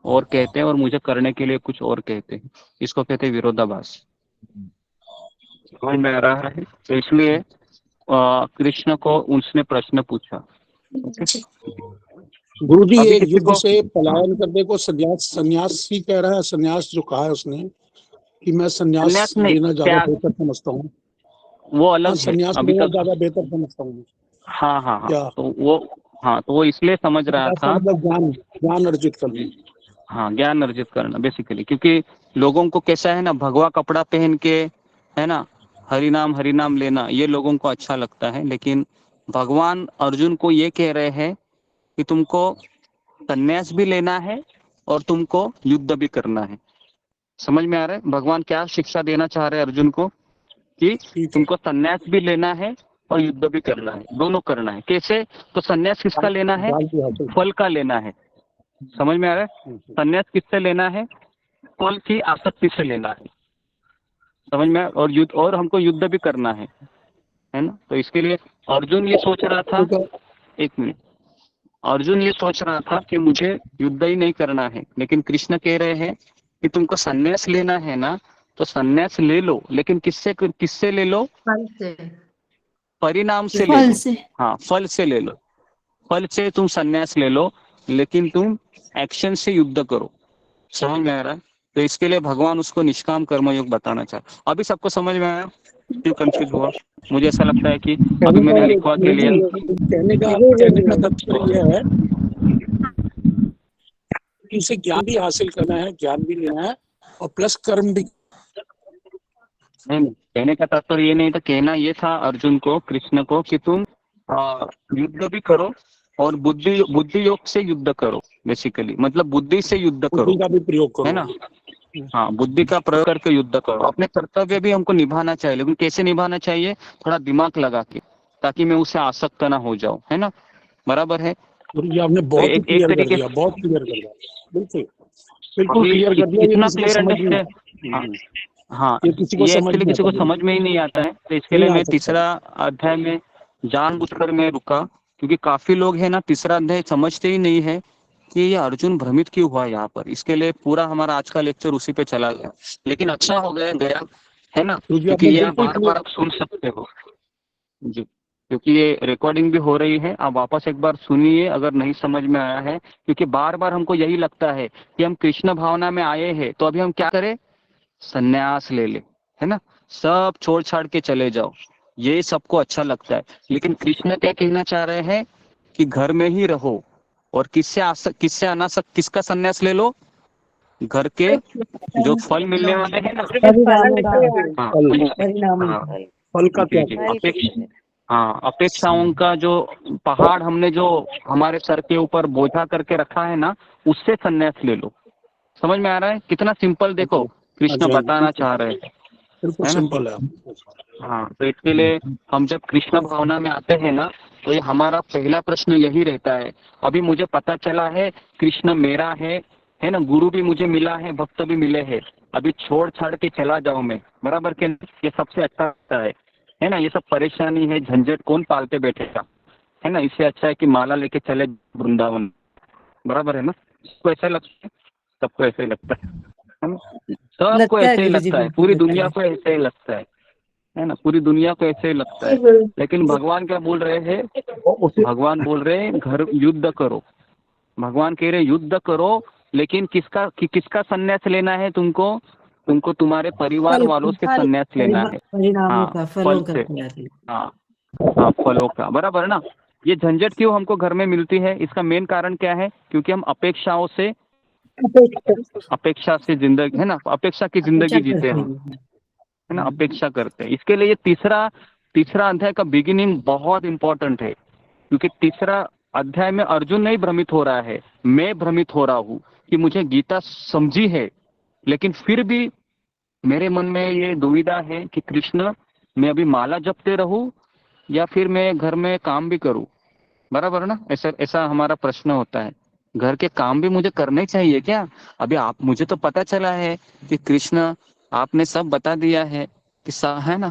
और कहते हैं, और मुझे करने के लिए कुछ और कहते हैं, इसको कहते हैं विरोधाभास। समझ में आ रहा है? तो इसलिए कृष्ण को उसने प्रश्न पूछा। गुरु जी, ये युद्ध से पलायन करने को संन्यास ही कह रहा है। संन्यास जो कहा है उसने कि मैं संन्यास लेना ज्यादा बेहतर समझता हूँ, वो अलग है। संन्यास लेना ज्यादा बेहतर समझता हूँ। हाँ, तो वो इसलिए समझ रहा था, मतलब ज्ञान अर्जित करना। हाँ, ज्ञान अर्जित करना बेसिकली, क्योंकि लोगों को कैसा है ना, भगवा कपड़ा पहन के, है ना, हरि नाम लेना, ये लोगों को अच्छा लगता है। लेकिन भगवान अर्जुन को ये कह रहे हैं कि तुमको संन्यास भी लेना है और तुमको युद्ध भी करना है। समझ में आ रहा है भगवान क्या शिक्षा देना चाह रहे हैं अर्जुन को? कि तुमको संन्यास भी लेना है और युद्ध भी करना है, दोनों करना है। कैसे? तो संन्यास किसका लेना है? फल का लेना है। समझ में आ रहा है? संन्यास किससे लेना है? फल की आसक्ति से लेना है। समझ में? और हमको युद्ध भी करना है ना? तो इसके लिए अर्जुन ये सोच रहा था, एक मिनट, अर्जुन ये सोच रहा था कि मुझे युद्ध ही नहीं करना है, लेकिन कृष्ण कह रहे हैं कि तुमको संन्यास लेना है ना, तो संन्यास ले लो, लेकिन किससे ले लो? फल से, परिणाम से ले लो। हाँ, फल से ले लो, फल से तुम संन्यास ले लो। लेकिन तुम एक्शन से युद्ध करो। समझ में आ रहा है? तो इसके लिए भगवान उसको निष्काम कर्मयोग बताना चाहते। अभी सबको समझ में आया? क्यों कंफ्यूज हुआ? मुझे ऐसा लगता है कि अभी मैंने लिखवा के लिया। कहने का तात्पर्य यह है कि उसे ज्ञान भी हासिल करना है, ज्ञान भी लेना है और प्लस कर्म भी। नहीं, कहने का तात्पर्य ये नहीं था। कहना ये था अर्जुन को, कृष्ण को, कि तुम युद्ध भी करो और बुद्धि योग से युद्ध करो। बेसिकली मतलब बुद्धि से युद्ध करो, बुद्धि का भी प्रयोग करो, है ना? हाँ, बुद्धि का प्रयोग करके युद्ध करो। अपने कर्तव्य भी हमको निभाना चाहिए, लेकिन कैसे निभाना चाहिए? थोड़ा दिमाग लगा के, ताकि मैं उसे आसक्त ना हो जाऊं, है ना? बराबर है? ये आपने बहुत ही क्लियर कर दिया, बहुत क्लियर कर दिया, बिल्कुल बिल्कुल क्लियर कर दिया। इतना क्लियर अंडरस्टैंड, हाँ, ये एक्चुअली किसी को समझ में ही नहीं आता है। तो इसके लिए मैं तीसरा अध्याय में जानबूझकर मैं रुका, क्योंकि काफी लोग है ना तीसरा अध्याय समझते ही नहीं है कि ये अर्जुन भ्रमित क्यों हुआ यहाँ पर। इसके लिए पूरा हमारा आज का लेक्चर उसी पे चला गया, लेकिन अच्छा हो गया है ना, क्योंकि ये बार बार आप सुन सकते हो जी, क्योंकि ये रिकॉर्डिंग भी हो रही है। आप वापस एक बार सुनिए अगर नहीं समझ में आया है, क्योंकि बार बार हमको यही लगता है कि हम कृष्ण भावना में आए हैं, तो अभी हम क्या करें? संन्यास ले ले, है ना, सब छोड़ छाड़ के चले जाओ, ये सबको अच्छा लगता है। लेकिन कृष्ण क्या कहना चाह रहे हैं कि घर में ही रहो और किससे अनासक्त, किसका संन्यास ले लो? घर के जो फल मिलने वाले हैं ना, फल का त्याग, हाँ, अपेक्षाओं का जो पहाड़ हमने जो हमारे सर के ऊपर बोझा करके रखा है ना, उससे संन्यास ले लो। समझ में आ रहा है? कितना सिंपल देखो कृष्ण बताना चाह रहे हैं, बिल्कुल सिंपल है। हाँ, तो इसके लिए हम जब कृष्ण भावना में आते हैं ना, तो ये हमारा पहला प्रश्न यही रहता है। अभी मुझे पता चला है कृष्ण मेरा है ना, गुरु भी मुझे मिला है, भक्त भी मिले हैं, अभी छोड़ छाड़ के चला जाऊं मैं, बराबर के? ये सबसे अच्छा लगता है ना? ये सब परेशानी है, झंझट कौन पालते बैठेगा, है ना? इससे अच्छा है कि माला लेके चले वृंदावन, बराबर है ना? सबको ऐसा लगता है, सबको ऐसा ही लगता है ना? सबको ऐसे ही लगता है, पूरी दुनिया को ऐसे ही लगता है ना? पूरी दुनिया को ऐसे ही लगता है। लेकिन भगवान क्या बोल रहे हैं? भगवान बोल रहे हैं घर युद्ध करो। भगवान कह रहे युद्ध करो, लेकिन किसका संन्यास लेना है तुमको? तुमको तुम्हारे परिवार वालों से संन्यास लेना है, हाँ, फल से, हाँ, फलों का, बराबर ना? ये झंझट क्यों हमको घर में मिलती है? इसका मेन कारण क्या है? क्योंकि हम अपेक्षा से जिंदगी, है ना, अपेक्षा की जिंदगी जीते हैं, है ना, अपेक्षा करते हैं। इसके लिए ये तीसरा अध्याय का बिगिनिंग बहुत इंपॉर्टेंट है, क्योंकि तीसरा अध्याय में अर्जुन नहीं भ्रमित हो रहा है, मैं भ्रमित हो रहा हूँ कि मुझे गीता समझी है, लेकिन फिर भी मेरे मन में ये दुविधा है कि कृष्ण, मैं अभी माला जपते रहूं या फिर मैं घर में काम भी करूं, बराबर ना? ऐसा हमारा प्रश्न होता है। घर के काम भी मुझे करने चाहिए क्या? अभी आप, मुझे तो पता चला है कि कृष्ण आपने सब बता दिया है कि है ना,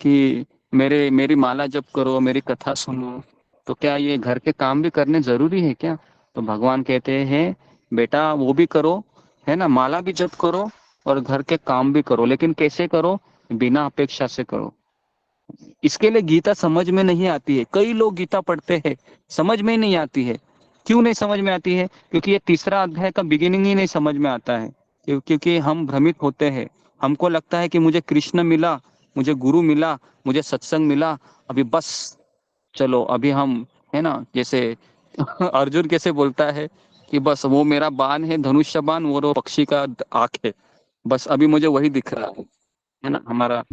कि मेरी माला जप करो, मेरी कथा सुनो, तो क्या ये घर के काम भी करने जरूरी है क्या? तो भगवान कहते हैं बेटा वो भी करो, है ना, माला भी जप करो और घर के काम भी करो, लेकिन कैसे करो? बिना अपेक्षा से करो। इसके लिए गीता समझ में नहीं आती है। कई लोग गीता पढ़ते हैं, समझ में ही नहीं आती है। क्यों नहीं समझ में आती है? क्योंकि ये तीसरा अध्याय का बिगिनिंग ही नहीं समझ में आता है। क्योंकि हम भ्रमित होते हैं, हमको लगता है कि मुझे कृष्ण मिला, मुझे गुरु मिला, मुझे सत्संग मिला, अभी बस चलो अभी हम, है ना, जैसे अर्जुन कैसे बोलता है कि बस वो मेरा बाण है, धनुष्य बाण, वो पक्षी का आंख है, बस अभी मुझे वही दिख रहा है ना? हमारा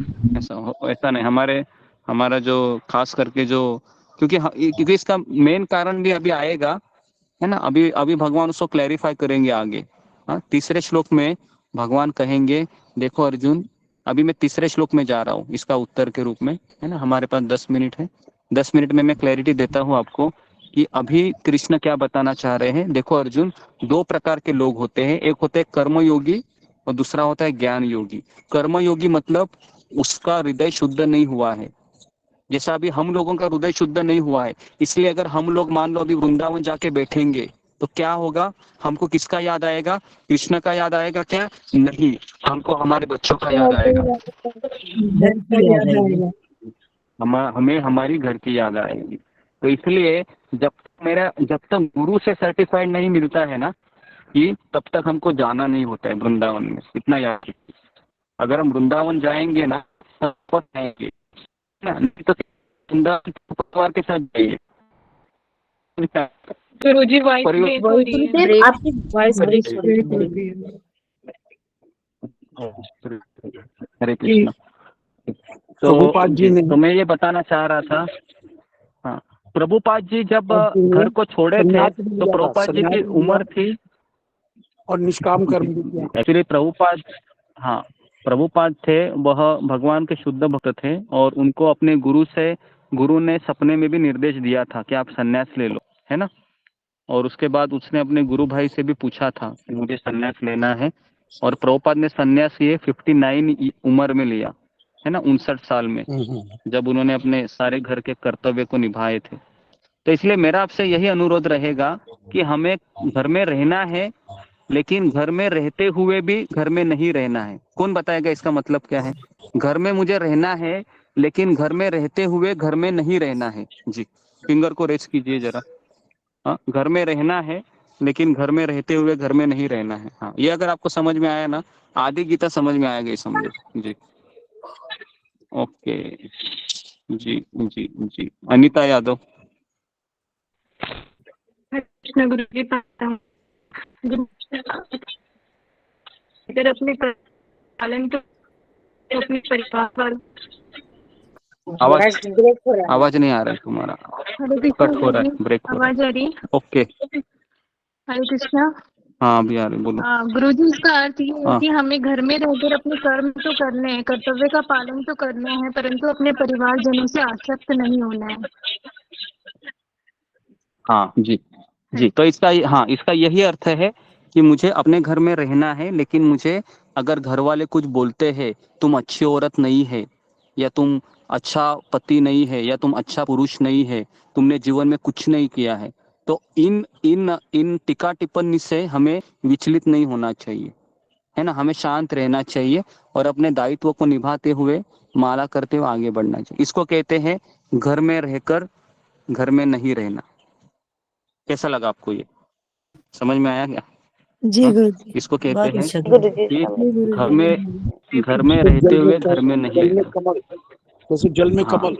ऐसा नहीं, हमारा जो खास करके जो, क्योंकि इसका मेन कारण भी अभी आएगा, है ना? अभी भगवान उसको क्लैरिफाई करेंगे आगे। हाँ, तीसरे श्लोक में भगवान कहेंगे देखो अर्जुन, अभी मैं तीसरे श्लोक में जा रहा हूँ इसका उत्तर के रूप में, है ना? हमारे पास 10 मिनट है, 10 मिनट में मैं क्लैरिटी देता हूँ आपको कि अभी कृष्ण क्या बताना चाह रहे हैं। देखो अर्जुन, 2 प्रकार के लोग होते हैं, एक होते हैं कर्मयोगी और दूसरा होता है ज्ञान योगी। कर्मयोगी मतलब उसका हृदय शुद्ध नहीं हुआ है, जैसा अभी हम लोगों का हृदय शुद्ध नहीं हुआ है, इसलिए अगर हम लोग मान लो अभी वृंदावन जाके बैठेंगे तो क्या होगा? हमको किसका याद आएगा? कृष्ण का याद आएगा क्या? नहीं, हमको हमारे बच्चों का याद आएगा, हमें हमारी घर की याद आएगी। तो इसलिए जब मेरा जब तक गुरु से सर्टिफाइड नहीं मिलता है ना कि तब तक हमको जाना नहीं होता है वृंदावन में, इतना याद रखिए। अगर हम वृंदावन जाएंगे ना तब जाएंगे ना, नहीं तो वृंदावन परिवार के साथ जाइए। गुरुजी वॉइस ब्रेक हो रही है। गुरुदेव आपकी वॉइस ब्रेक हो रही है। हरे कृष्णा। प्रभुपाद जी ने तो मैं ये बताना चाह रहा था, हाँ, प्रभुपाद जी जब घर को छोड़े थे तो प्रभुपाद जी की उम्र थी और निष्काम कर्म भी किया। एक्चुअली प्रभुपाद, हाँ, प्रभुपाद थे वह भगवान के शुद्ध भक्त थे और उनको अपने गुरु ने सपने में भी निर्देश दिया था कि आप सन्यास ले लो, है ना। और उसके बाद उसने अपने गुरु भाई से भी पूछा था कि मुझे सन्यास लेना है, और प्रभुपाद ने सन्यास ये 59 उम्र में लिया, है ना, 59 साल में, जब उन्होंने अपने सारे घर के कर्तव्य को निभाए थे। तो इसलिए मेरा आपसे यही अनुरोध रहेगा कि हमें घर में रहना है, लेकिन घर में रहते हुए भी घर में नहीं रहना है। कौन बताएगा इसका मतलब क्या है? घर में मुझे रहना है लेकिन घर में रहते हुए घर में नहीं रहना है। जी, फिंगर को रेस कीजिए जरा। हाँ, घर में रहना है लेकिन घर में रहते हुए घर में नहीं रहना है। हाँ, ये अगर आपको समझ में आया ना, आधी गीता समझ में आएगा, समझो। जी, ओके। जी जी जी, अनीता यादव। कृष्ण गुरु जी अगर अपने पालन तो अपने परिवार वालों। आवाज नहीं आ रहा है तुम्हारा, कट हो रहा है, ब्रेक हो रहा आवाज आ रही है? है। ओके, हरे कृष्णा। हाँ अभी आ रही, बोलो। गुरु जी, इसका अर्थ ये है कि हमें घर में रहकर अपने कर्म तो करने हैं, कर्तव्य का पालन तो करना है, परंतु अपने परिवारजनों से आसक्त नहीं होना है। हाँ जी जी, तो इसका यही अर्थ है कि मुझे अपने घर में रहना है, लेकिन मुझे अगर घर वाले कुछ बोलते हैं तुम अच्छी औरत नहीं है, या तुम अच्छा पति नहीं है, या तुम अच्छा पुरुष नहीं है, तुमने जीवन में कुछ नहीं किया है, तो इन इन इन टिक्का टिप्पणी से हमें विचलित नहीं होना चाहिए, है ना। हमें शांत रहना चाहिए और अपने दायित्व को निभाते हुए माला करते हुए आगे बढ़ना चाहिए। इसको कहते हैं घर में रहकर घर में नहीं रहना। कैसा लगा आपको? ये समझ में आया क्या? जी गुरु जी, इसको कहते बहुत हैं अच्छा कि घर में रहते हुए घर में नहीं रहना। जैसे जल में कमल।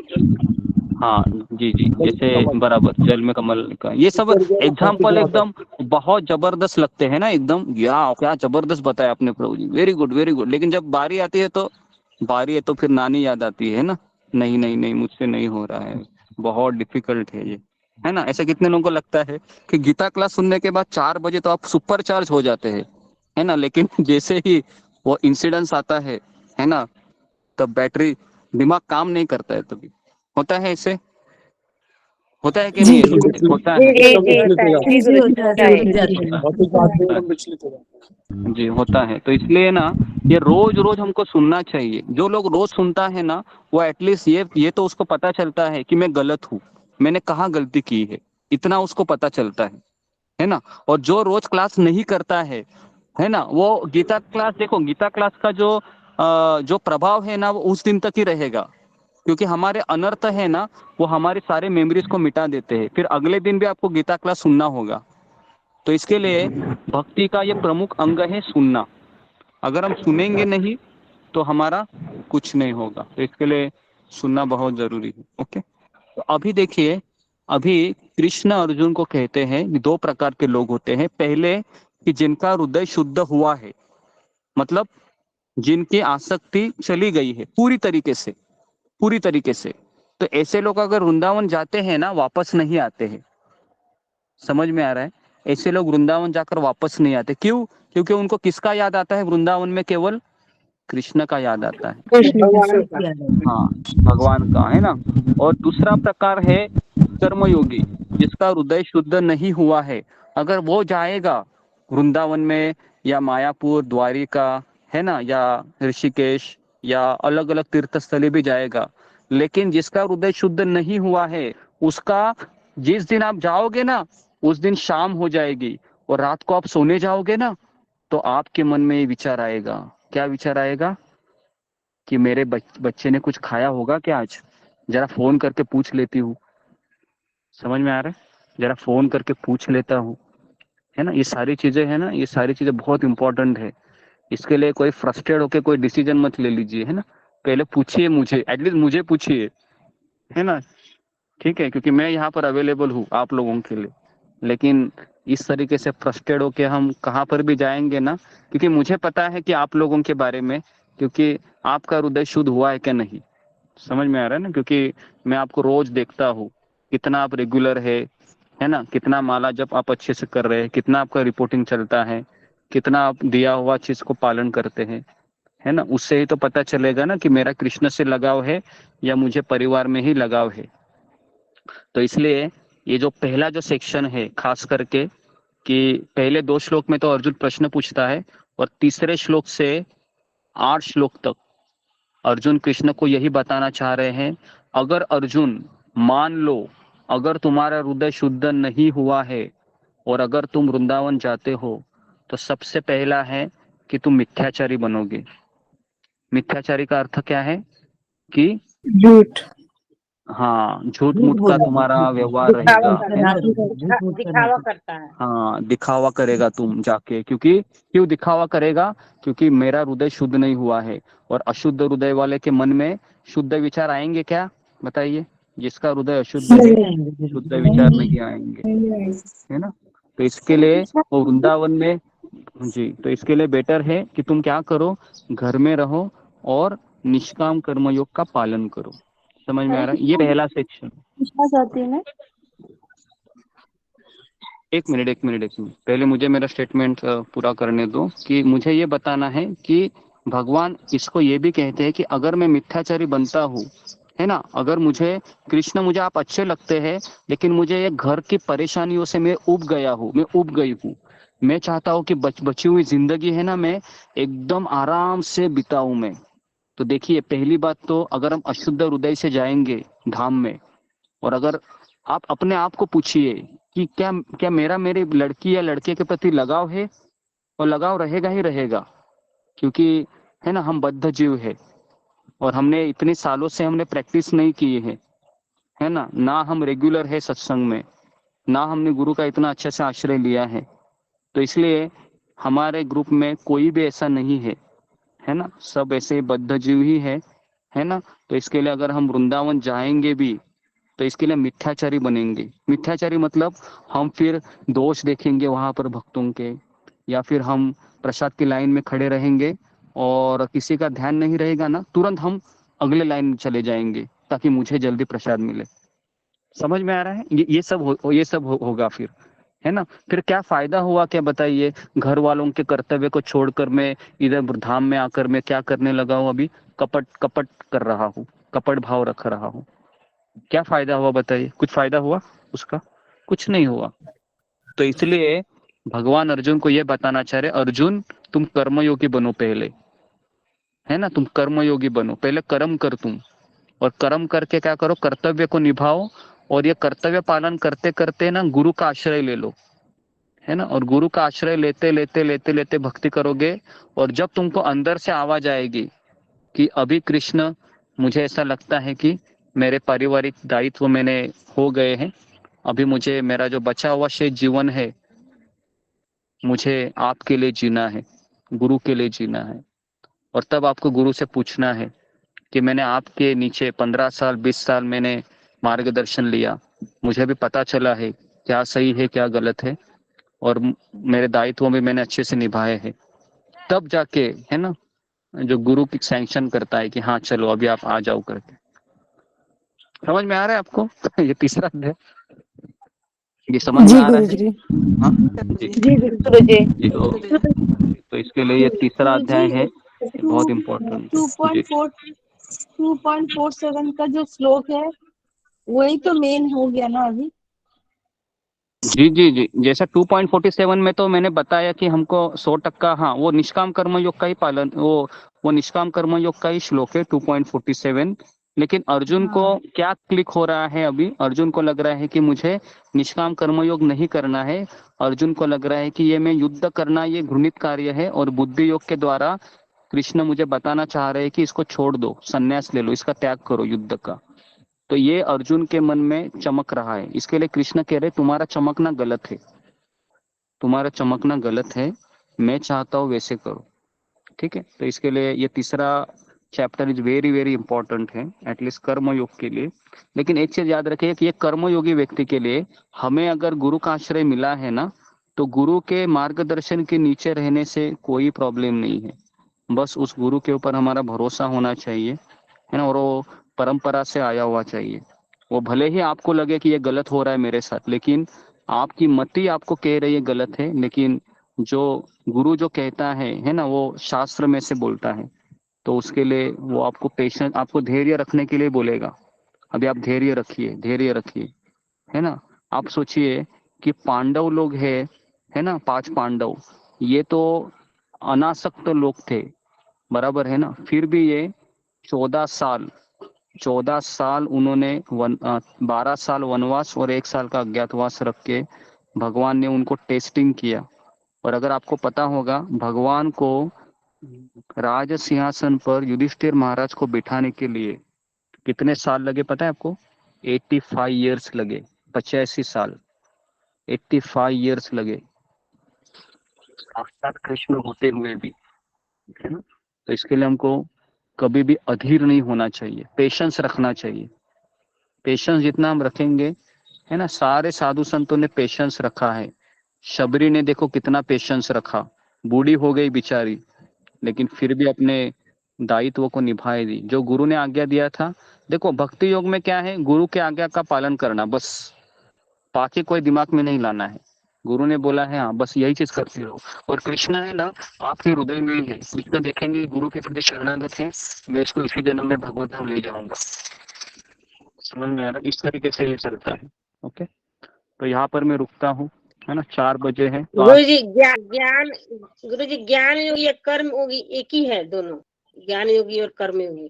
हाँ जी जी, जैसे बराबर जल में कमल का, ये सब एग्जाम्पल एकदम बहुत जबरदस्त लगते हैं ना, एकदम क्या जबरदस्त बताया आपने प्रभु जी, वेरी गुड वेरी गुड। लेकिन जब बारी है तो फिर नानी याद आती है ना, नहीं नहीं नहीं मुझसे नहीं हो रहा है, बहुत डिफिकल्ट है ये, है ना। ऐसा कितने लोगों को लगता है कि गीता क्लास सुनने के बाद 4 बजे तो आप सुपर चार्ज हो जाते हैं, है ना, लेकिन जैसे ही वो इंसिडेंस आता है ना, तब बैटरी, दिमाग काम नहीं करता है। तभी होता है, ऐसे होता है कि नहीं? ऐसे होता है जी, होता है। तो इसलिए ना ये रोज रोज हमको सुनना चाहिए। जो लोग रोज सुनता है ना, वो एटलीस्ट ये तो उसको पता चलता है कि मैं गलत हूँ, मैंने कहाँ गलती की है, इतना उसको पता चलता है ना। और जो रोज क्लास नहीं करता है ना, वो गीता क्लास, देखो गीता क्लास का जो प्रभाव है ना, वो उस दिन तक ही रहेगा, क्योंकि हमारे अनर्थ है ना, वो हमारे सारे मेमोरीज को मिटा देते हैं। फिर अगले दिन भी आपको गीता क्लास सुनना होगा। तो इसके लिए भक्ति का ये प्रमुख अंग है सुनना। अगर हम सुनेंगे नहीं तो हमारा कुछ नहीं होगा। तो इसके लिए सुनना बहुत जरूरी है। ओके, तो अभी देखिए, अभी कृष्ण अर्जुन को कहते हैं 2 प्रकार के लोग होते हैं। पहले कि जिनका हृदय शुद्ध हुआ है, मतलब जिनकी आसक्ति चली गई है पूरी तरीके से। तो ऐसे लोग अगर वृंदावन जाते हैं ना, वापस नहीं आते हैं। समझ में आ रहा है? ऐसे लोग वृंदावन जाकर वापस नहीं आते। क्यों? क्योंकि उनको किसका याद आता है वृंदावन में? केवल कृष्ण का याद आता है, हाँ, भगवान का, है ना। और दूसरा प्रकार है कर्मयोगी, जिसका हृदय शुद्ध नहीं हुआ है। अगर वो जाएगा वृंदावन में या मायापुर, द्वारिका, है ना, या ऋषिकेश या अलग अलग तीर्थस्थली भी जाएगा, लेकिन जिसका हृदय शुद्ध नहीं हुआ है, उसका जिस दिन आप जाओगे ना, उस दिन शाम हो जाएगी, और रात को आप सोने जाओगे ना, तो आपके मन में ये विचार आएगा। क्या विचार आएगा? कि मेरे बच्चे ने कुछ खाया होगा क्या आज, जरा फोन करके पूछ लेती हूँ। समझ में आ रहा है? जरा फोन करके पूछ लेता हूँ, है ना। ये सारी चीजें है ना, ये सारी चीजें बहुत इंपॉर्टेंट है। इसके लिए कोई फ्रस्ट्रेट होकर कोई डिसीजन मत ले लीजिए, है ना। पहले पूछिए मुझे, एटलीस्ट मुझे पूछिए, है ना, ठीक है, क्योंकि मैं यहाँ पर अवेलेबल हूँ आप लोगों के लिए। लेकिन इस तरीके से फ्रस्ट्रेट होके हम कहाँ पर भी जाएंगे ना, क्योंकि मुझे पता है कि आप लोगों के बारे में, क्योंकि आपका हृदय शुद्ध हुआ है क्या नहीं, समझ में आ रहा है ना। क्योंकि मैं आपको रोज देखता हूँ, कितना आप रेगुलर है ना, कितना माला जब आप अच्छे से कर रहे हैं, कितना आपका रिपोर्टिंग चलता है, कितना आप दिया हुआ चीज को पालन करते हैं, है ना। उससे ही तो पता चलेगा ना कि मेरा कृष्ण से लगाव है या मुझे परिवार में ही लगाव है। तो इसलिए ये जो पहला जो सेक्शन है खास करके, कि पहले 2 श्लोक में तो अर्जुन प्रश्न पूछता है, और तीसरे श्लोक से 8 श्लोक तक अर्जुन कृष्ण को यही बताना चाह रहे हैं, अगर अर्जुन मान लो, अगर तुम्हारा हृदय शुद्ध नहीं हुआ है और अगर तुम वृंदावन जाते हो, तो सबसे पहला है कि तुम मिथ्याचारी बनोगे। मिथ्याचारी का अर्थ क्या है कि झूठ, हाँ, झूठ मूठ का तुम्हारा व्यवहार रहेगा, है ना। दिखावा करता है। हाँ, दिखावा करेगा तुम जाके, क्योंकि क्यों दिखावा करेगा, क्योंकि मेरा हृदय शुद्ध नहीं हुआ है। और अशुद्ध हृदय वाले के मन में शुद्ध विचार आएंगे क्या, बताइए। जिसका हृदय अशुद्ध है, शुद्ध विचार नहीं आएंगे, है ना। तो इसके लिए वो वृंदावन में, जी, तो इसके लिए बेटर है कि तुम क्या करो, घर में रहो और निष्काम कर्मयोग का पालन करो। समझ में आ रहा है, ये पहला सेक्शन। पूछना चाहती हूँ मैं। एक मिनट, पहले मुझे मेरा स्टेटमेंट पूरा करने दो। कि मुझे ये बताना है कि भगवान इसको ये भी कहते हैं कि अगर मैं मिथ्याचारी बनता हूँ, है ना, अगर मुझे कृष्ण, मुझे आप अच्छे लगते हैं, लेकिन मुझे ये घर की परेशानियों से मैं उब गया हूँ, मैं उब गई हूँ। मैं चाहता हूँ कि बची हुई जिंदगी है ना, मैं एकदम आराम से बिताऊं मैं। तो देखिए, पहली बात तो, अगर हम अशुद्ध हृदय से जाएंगे धाम में, और अगर आप अपने आप को पूछिए कि क्या क्या मेरी लड़की या लड़के के प्रति लगाव है, और लगाव रहेगा ही रहेगा, क्योंकि है ना, हम बद्ध जीव है और हमने इतने सालों से हमने प्रैक्टिस नहीं की है ना हम रेगुलर है सत्संग में, ना हमने गुरु का इतना अच्छे से आश्रय लिया है। तो इसलिए हमारे ग्रुप में कोई भी ऐसा नहीं है ना, सब ऐसे बद्ध जीव ही है ना। तो इसके लिए अगर हम वृंदावन जाएंगे भी, तो इसके लिए मिथ्याचारी बनेंगे। मिथ्याचारी मतलब हम फिर दोष देखेंगे वहां पर भक्तों के, या फिर हम प्रसाद की लाइन में खड़े रहेंगे और किसी का ध्यान नहीं रहेगा ना, तुरंत हम अगले लाइन में चले जाएंगे ताकि मुझे जल्दी प्रसाद मिले। समझ में आ रहा है, ये सब होगा फिर, है ना। फिर क्या फायदा हुआ, क्या बताइए। घर वालों के कर्तव्य को छोड़कर मैं इधर धाम में आकर मैं क्या करने लगा हूँ, अभी कपट कर रहा हूँ, कपट भाव रख रहा हूँ। क्या फायदा हुआ बताइए, कुछ फायदा हुआ उसका, कुछ नहीं हुआ। तो इसलिए भगवान अर्जुन को यह बताना चाह रहे, अर्जुन तुम कर्मयोगी बनो पहले, है ना, तुम कर्मयोगी बनो, पहले कर्म कर तुम, और कर्म करके क्या करो, कर्तव्य को निभाओ। और ये कर्तव्य पालन करते करते ना गुरु का आश्रय ले लो, है ना। और गुरु का आश्रय लेते लेते लेते लेते भक्ति करोगे, और जब तुमको अंदर से आवाज आएगी कि अभी कृष्ण, मुझे ऐसा लगता है कि मेरे पारिवारिक दायित्व मैंने हो गए हैं, अभी मुझे मेरा जो बचा हुआ शेष जीवन है, मुझे आपके लिए जीना है, गुरु के लिए जीना है। और तब आपको गुरु से पूछना है कि मैंने आपके नीचे 15 साल 20 साल मैंने मार्गदर्शन लिया, मुझे भी पता चला है क्या सही है क्या गलत है, और मेरे दायित्व भी मैंने अच्छे से निभाए हैं। तब जाके, है ना, जो गुरु की सैंक्शन करता है कि हाँ चलो अभी आप आ जाओ करके। समझ में आ रहा है आपको? ये तीसरा अध्याय, ये समझ में आ रहा है? हाँ जी, तो इसके लिए ये तीसरा अध्याय है, बहुत इम्पोर्टेंट है। 2.47 का जो श्लोक है वही तो मेन हो गया ना अभी। जी, जैसा 2.47 में तो मैंने बताया कि हमको 100%, हाँ, वो निष्काम कर्मयोग का ही पालन, वो निष्काम कर्मयोग का ही श्लोक है 2.47। लेकिन अर्जुन को क्या क्लिक हो रहा है, अभी अर्जुन को लग रहा है कि मुझे निष्काम कर्मयोग नहीं करना है। अर्जुन को लग रहा है कि ये मैं युद्ध करना, ये घृणित कार्य है, और बुद्धि योग के द्वारा कृष्ण मुझे बताना चाह रहे हैं कि इसको छोड़ दो, संन्यास ले लो, इसका त्याग करो युद्ध का, तो ये अर्जुन के मन में चमक रहा है। इसके लिए कृष्ण कह रहे तुम्हारा चमकना गलत है, तुम्हारा चमकना गलत है, मैं चाहता हूँ वैसे करो। ठीक है, तो इसके लिए ये तीसरा chapter is very very important है, एटलीस्ट कर्म योग के लिए। लेकिन एक चीज याद रखिए कि ये कर्मयोगी व्यक्ति के लिए हमें अगर गुरु का आश्रय मिला है ना, तो गुरु के मार्गदर्शन के नीचे रहने से कोई प्रॉब्लम नहीं है। बस उस गुरु के ऊपर हमारा भरोसा होना चाहिए, है ना, और वो परंपरा से आया हुआ चाहिए। वो भले ही आपको लगे कि ये गलत हो रहा है मेरे साथ, लेकिन आपकी मति आपको कह रही है गलत है, लेकिन जो गुरु जो कहता है ना, वो शास्त्र में से बोलता है। तो उसके लिए वो आपको पेशेंस, आपको धैर्य रखने के लिए बोलेगा। अभी आप धैर्य रखिए, धैर्य रखिए, है ना। आप सोचिए कि पांडव लोग है ना, 5 पांडव, ये तो अनासक्त लोग थे, बराबर है ना। फिर भी ये 14 साल उन्होंने 12 साल वनवास और 1 साल का अज्ञातवास रख के भगवान ने उनको टेस्टिंग किया। और अगर आपको पता होगा, भगवान को राज सिंहासन पर युधिष्ठिर महाराज को बिठाने के लिए कितने साल लगे पता है आपको? 85 ईयर्स लगे, 85 साल, 85 ईयर्स लगे, साक्षात कृष्ण होते हुए भी, है ना। तो इसके लिए हमको कभी भी अधीर नहीं होना चाहिए, पेशेंस रखना चाहिए। पेशेंस जितना हम रखेंगे, है ना, सारे साधु संतों ने पेशेंस रखा है। शबरी ने देखो कितना पेशेंस रखा, बूढ़ी हो गई बेचारी, लेकिन फिर भी अपने दायित्व को निभाए दी। जो गुरु ने आज्ञा दिया था, देखो भक्ति योग में क्या है, गुरु के आज्ञा का पालन करना बस, बाकी कोई दिमाग में नहीं लाना है। गुरु ने बोला है हाँ, बस यही चीज करते रहो। और कृष्ण है ना, आपके हृदय में ही है। कृष्ण देखेंगे गुरु के प्रति शरणागत है, मैं इसको इसी जन्म में भगवत धाम ले जाऊंगा। समझ में आ रहा? इस तरीके से ये चलता है। ओके, तो यहाँ पर मैं रुकता हूँ, है ना, 4 बजे है। तो गुरु जी ज्ञान गुरु जी ज्ञान योगी या कर्म योगी एक ही है दोनों? ज्ञान योगी और कर्म योगी?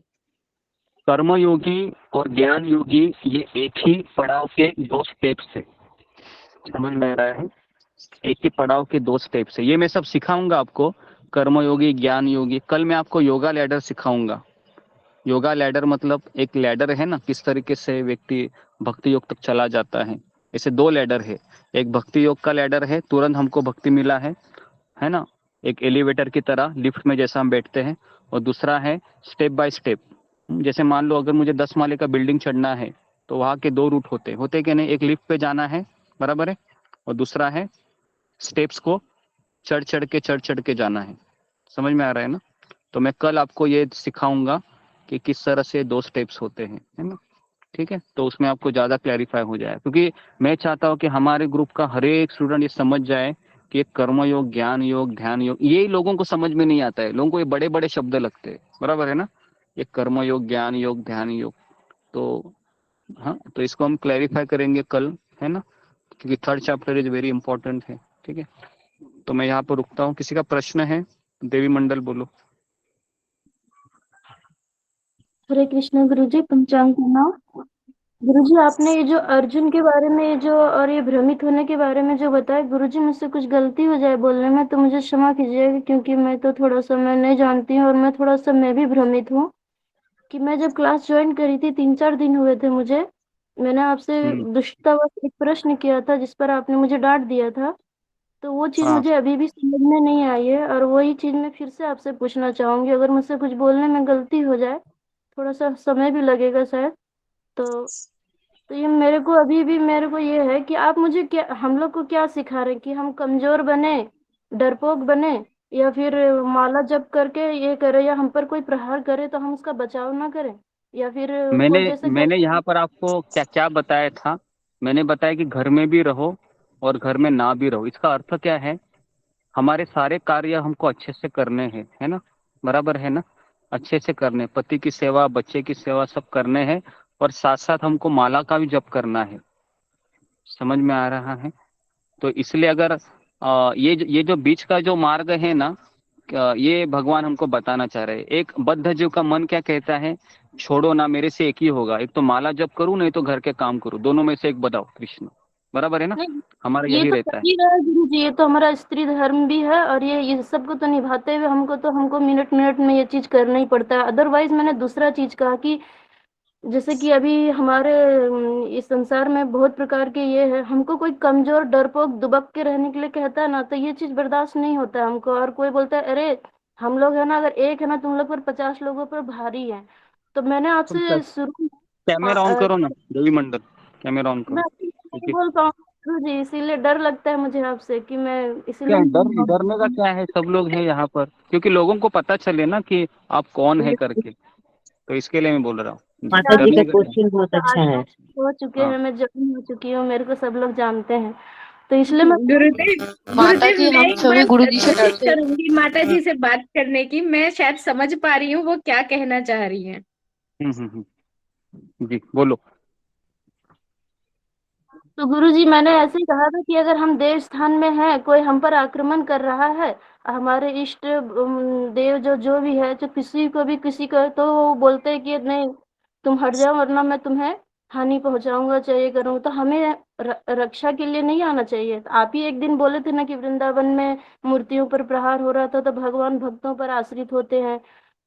कर्म योगी और ज्ञान योगी ये एक ही पड़ाव के 2 स्टेप्स है। समझ में आ रहा है? एक ही पड़ाव के 2 स्टेप्स है। ये मैं सब सिखाऊंगा आपको, कर्म योगी, ज्ञान योगी। कल मैं आपको योगा लैडर सिखाऊंगा। योगा लैडर मतलब एक लैडर है ना, किस तरीके से व्यक्ति भक्ति योग तक चला जाता है। ऐसे 2 लैडर है, एक भक्ति योग का लैडर है, तुरंत हमको भक्ति मिला है ना, एक एलिवेटर की तरह, लिफ्ट में जैसा हम बैठते हैं। और दूसरा है स्टेप बाय स्टेप। जैसे मान लो अगर मुझे 10 माले का बिल्डिंग चढ़ना है, तो वहाँ के 2 रूट होते कि नहीं, एक लिफ्ट पे जाना है, बराबर है, और दूसरा है स्टेप्स को चढ़ चढ़ के जाना है। समझ में आ रहा है ना? तो मैं कल आपको ये सिखाऊंगा कि किस तरह से 2 स्टेप्स होते हैं, है ना। ठीक है, तो उसमें आपको ज्यादा क्लैरिफाई हो जाए, क्योंकि मैं चाहता हूँ कि हमारे ग्रुप का हर एक स्टूडेंट ये समझ जाए कि कर्म योग, ज्ञान योग, ध्यान योग, ये लोगों को समझ में नहीं आता है। लोगों को ये बड़े बड़े शब्द लगते हैं, बराबर है ना, ये कर्म योग, ज्ञान योग, ध्यान योग। तो हाँ, तो इसको हम क्लैरिफाई करेंगे कल, है ना, क्योंकि 3rd chapter is very important है। ठीक है, तो मैं यहाँ पर रुकता हूँ। किसी का प्रश्न है? देवी मंडल बोलो। हरे कृष्ण गुरुजी, पंचांग प्रणाम। गुरुजी, आपने ये जो अर्जुन के बारे में जो और ये भ्रमित होने के बारे में जो बताया, गुरुजी मुझसे कुछ गलती हो जाए बोलने में तो मुझे क्षमा कीजिएगा, क्योंकि मैं तो थोड़ा सा मैं नहीं जानती हूँ और मैं थोड़ा सा मैं भी भ्रमित हूँ। कि मैं जब क्लास ज्वाइन करी थी, 3-4 दिन हुए थे मुझे, मैंने आपसे दुष्टतावश एक प्रश्न किया था जिस पर आपने मुझे डांट दिया था। तो वो चीज मुझे अभी भी समझ में नहीं आई है और वही चीज मैं फिर से आपसे पूछना चाहूंगी। अगर मुझसे कुछ बोलने में गलती हो जाए, थोड़ा सा समय भी लगेगा शायद, तो ये मेरे को अभी भी मेरे को ये है कि आप मुझे क्या, हम लोग को क्या सिखा रहे हैं कि हम कमजोर बने, डरपोक बने, या फिर माला जप करके ये करे, या हम पर कोई प्रहार करे तो हम उसका बचाव ना करें, या फिर कोई जैसे मैंने यहाँ पर आपको क्या क्या बताया था? मैंने बताया कि घर में भी रहो और घर में ना भी रहो। इसका अर्थ क्या है? हमारे सारे कार्य हमको अच्छे से करने हैं, है ना, बराबर है ना, अच्छे से करने, पति की सेवा, बच्चे की सेवा सब करने हैं, और साथ साथ हमको माला का भी जप करना है। समझ में आ रहा है? तो इसलिए अगर ये जो बीच का जो मार्ग है ना, ये भगवान हमको बताना चाह रहे हैं। एक बद्ध जीव का मन क्या कहता है? छोड़ो ना, मेरे से एक ही होगा, एक तो माला जप करूं, नहीं तो घर के काम करूं, दोनों में से एक बताओ कृष्ण, बराबर है ना, हमारा ये यही तो रहता है। सही है गुरु जी, ये तो हमारा स्त्री धर्म भी है और ये सबको तो निभाते हुए हमको मिनट मिनट में ये चीज करना ही पड़ता है। अदरवाइज मैंने दूसरा चीज कहा कि जैसे कि अभी हमारे इस संसार में बहुत प्रकार के ये है, हमको कोई कमजोर डरपोक दुबक के रहने के लिए कहता है ना, तो ये चीज बर्दाश्त नहीं होता है हमको। और कोई बोलता है अरे हम लोग है ना, अगर एक है ना तुम लोग पर 50 लोगों पर भारी है। तो मैंने तुम आपसे शुरू में कैमरा ऑन करो ना देवी मंडल, कैमरा ऑन मैं करो। नहीं क्योंकि बोल पाऊँ जी, इसीलिए डर लगता है मुझे आपसे कि मैं क्या इसीलिए डरने का क्या है, सब लोग हैं यहाँ पर, क्योंकि लोगों को पता चले ना कि आप कौन है करके, तो इसके लिए मैं बोल रहा हूँ जी, माता जी का डरने का क्या है। क्वेश्चन बहुत अच्छा है। हो चुके हाँ हैं, मैं जॉइन हो चुकी हूँ, मेरे को सब लोग जानते हैं, तो इसलिए मैं गुरुदेव, माता गुरुदेव जी मैं हम एक सभी बार गुरु जी से कोशिश डरते हैं। करूंगी माता जी से बात करने की, मैं शायद समझ पा रही हूँ वो क्या कहना चाह रही हैं। जी बोलो। तो गुरुजी मैंने ऐसे ही कहा था कि अगर हम देव स्थान में हैं, कोई हम पर आक्रमण कर रहा है, हमारे इष्ट देव जो जो भी है, जो किसी को भी किसी को, तो वो बोलते हैं कि नहीं तुम हट जाओ वरना मैं तुम्हें हानि पहुंचाऊंगा, चाहिए करूँ, तो हमें रक्षा के लिए नहीं आना चाहिए। तो आप ही एक दिन बोले थे ना कि वृंदावन में मूर्तियों पर प्रहार हो रहा था तो भगवान भक्तों पर आश्रित होते हैं,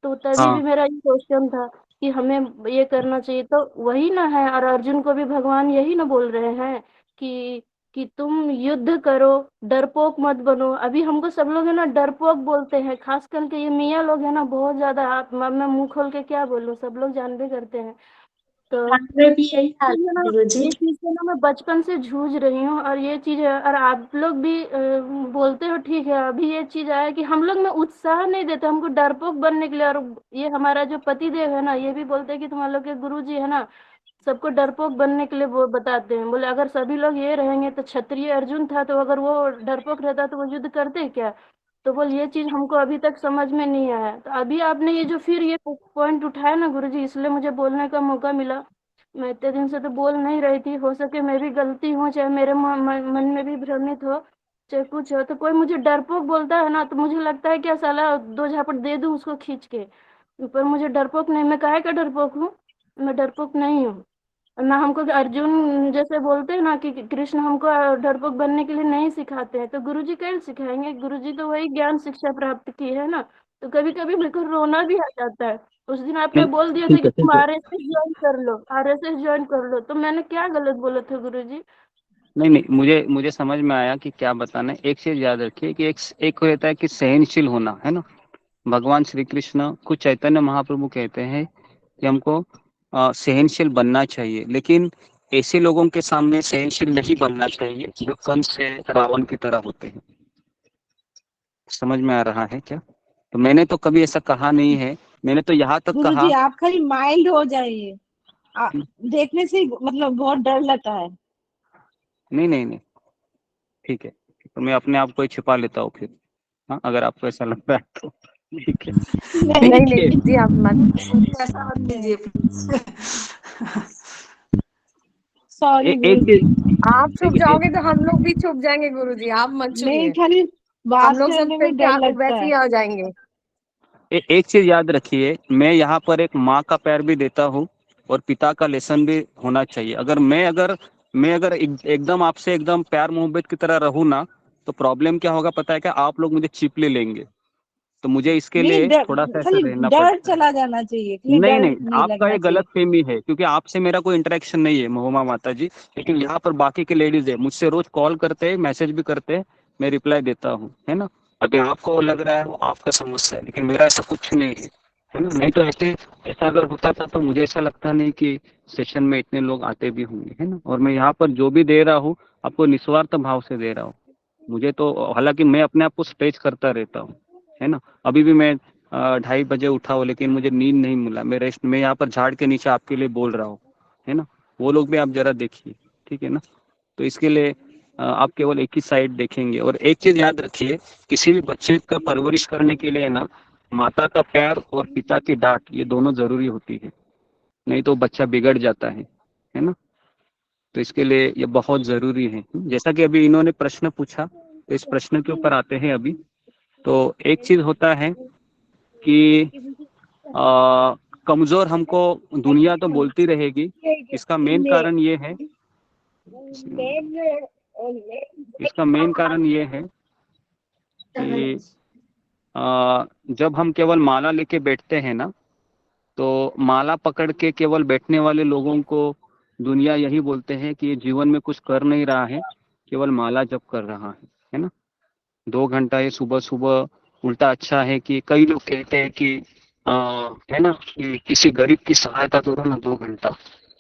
तो तभी भी हाँ मेरा ये क्वेश्चन था कि हमें ये करना चाहिए। तो वही ना है, और अर्जुन को भी भगवान यही ना बोल रहे हैं कि तुम युद्ध करो, डरपोक मत बनो। अभी हमको सब लोग है ना डरपोक बोलते हैं, खास करके ये मियाँ लोग है ना बहुत ज्यादा। आप मैं मुंह खोल के क्या बोलूं, सब लोग जानते करते हैं। तो हमारे भी यही हाल ये ना, है गुरुजी। ये चीज से ना मैं बचपन से जूझ रही हूँ, और ये चीज है, और आप लोग भी बोलते हो ठीक है। अभी ये चीज आया कि हम लोग में उत्साह नहीं देते हमको डरपोक बनने के लिए। और ये हमारा जो पति देव है ना, ये भी बोलते हैं कि तुम्हारे लोग के गुरु जी है ना, सबको डरपोक बनने के लिए वो बताते हैं। बोले अगर सभी लोग ये रहेंगे तो क्षत्रिय अर्जुन था, तो अगर वो डरपोक रहता तो वो युद्ध करते क्या। तो बोल ये चीज हमको अभी तक समझ में नहीं आया। तो अभी आपने ये जो फिर ये पॉइंट उठाया ना गुरुजी, इसलिए मुझे बोलने का मौका मिला। मैं इतने दिन से तो बोल नहीं रही थी, हो सके मैं भी गलती हूँ, चाहे मेरे मन में भी भ्रमित हो, चाहे कुछ हो। तो कोई मुझे डरपोक बोलता है ना, तो मुझे लगता है क्या साला दो झापट दे दूं उसको खींच के। पर मुझे डरपोक नहीं, मैं काहे का डरपोक हूँ, मैं डरपोक नहीं हूँ। ना हमको अर्जुन जैसे बोलते हैं ना कि कृष्ण हमको डरपोक बनने के लिए नहीं सिखाते हैं, तो गुरुजी कैसे सिखाएंगे, गुरुजी तो वही ज्ञान शिक्षा प्राप्त की है ना। तो कभी कभी मेरे को रोना भी आ जाता है। उस दिन आपने नहीं बोल दिया था ठीक कि है तुम ठीक है। आरएसएस ज्वाइन कर लो, आरएसएस ज्वाइन कर लो, तो मैंने क्या गलत बोला था गुरुजी। नहीं नहीं, मुझे मुझे समझ में आया कि क्या बताना है। एक चीज याद रखिए कि एक एक रहता है कि सहनशील होना, है ना। भगवान श्री कृष्ण खुद चैतन्य महाप्रभु कहते हैं कि हमको सहनशील बनना चाहिए, लेकिन ऐसे लोगों के सामने सहनशील नहीं बनना चाहिए जो कंस से रावण की तरह होते हैं। समझ में आ रहा है क्या? तो मैंने तो कभी ऐसा कहा नहीं है, मैंने तो यहाँ तक गुरुजी कहा। आप खाली माइल्ड हो जाइए, देखने से ही मतलब बहुत डर लगता है। नहीं नहीं नहीं, ठीक है, तो मैं अपने आप को ही छिपा लेता हूँ फिर। हाँ, अगर आपको ऐसा लगता है तो ठीक है। नहीं देखिए, जी आप मत। मुझे ऐसा मत कीजिए प्लीज। सॉरी एक गुरुजी। चीज, आप छुप देखिए जाओगे तो हम लोग भी छुप जाएंगे गुरुजी, आप मत नहीं छुपिए। खाली हम बात लोग सब करने फिर में से डर लगता वैसे है। ही आ जाएंगे। एक चीज याद रखिए, मैं यहाँ पर एक माँ का प्यार भी देता हूँ और पिता का लेसन भी होना चाहिए। अगर मैं एकदम आपसे एकदम प्यार मोहब्बत की तरह रहूँ ना, तो प्रॉब्लम क्या होगा पता है क्या? आप लोग मुझे चिपले लेंगे, तो मुझे इसके नहीं लिए डर, थोड़ा सा ऐसा खाली रहना डर पड़ता है। चला जाना चाहिए, खाली नहीं डर नहीं, नहीं आपका लगना ये चाहिए। गलत फहमी है, क्योंकि आपसे मेरा कोई इंटरेक्शन नहीं है महुमा माता जी, लेकिन यहाँ पर बाकी के लेडीज है, मुझसे रोज कॉल करते हैं, मैसेज भी करते हैं, मैं रिप्लाई देता हूँ, है ना। अभी आपको लग रहा है वो आपका समस्या है, लेकिन मेरा ऐसा कुछ नहीं है ना। नहीं तो ऐसा अगर होता था तो मुझे ऐसा लगता नहीं कि सेशन में इतने लोग आते भी होंगे, है ना। और मैं यहाँ पर जो भी दे रहा हूँ आपको निस्वार्थ भाव से दे रहा हूँ। मुझे तो हालांकि मैं अपने आप को स्ट्रेच करता रहता हूँ, है ना। अभी भी मैं 2:30 बजे उठा हूँ, लेकिन मुझे नींद नहीं मिला, मैं यहाँ पर झाड़ के नीचे आपके लिए बोल रहा हूँ, है ना। वो लोग भी आप जरा देखिए, ठीक है ना। तो इसके लिए आप केवल एक ही साइड देखेंगे। और एक चीज याद रखिए, किसी भी बच्चे का परवरिश करने के लिए ना माता का प्यार और पिता की डांट ये दोनों जरूरी होती है, नहीं तो बच्चा बिगड़ जाता है ना। तो इसके लिए ये बहुत जरूरी है। जैसा कि अभी इन्होंने प्रश्न पूछा, तो इस प्रश्न के ऊपर आते हैं अभी। तो एक चीज होता है कि कमजोर हमको दुनिया तो बोलती रहेगी, इसका मेन कारण ये है, इसका मेन कारण ये है कि जब हम केवल माला लेके बैठते हैं ना, तो माला पकड़ के केवल बैठने वाले लोगों को दुनिया यही बोलते हैं कि ये जीवन में कुछ कर नहीं रहा है, केवल माला जप कर रहा है ना। 2 घंटा ये सुबह सुबह, उल्टा अच्छा है कि कई लोग कहते हैं कि है ना कि किसी गरीब की सहायता करो ना 2 घंटा,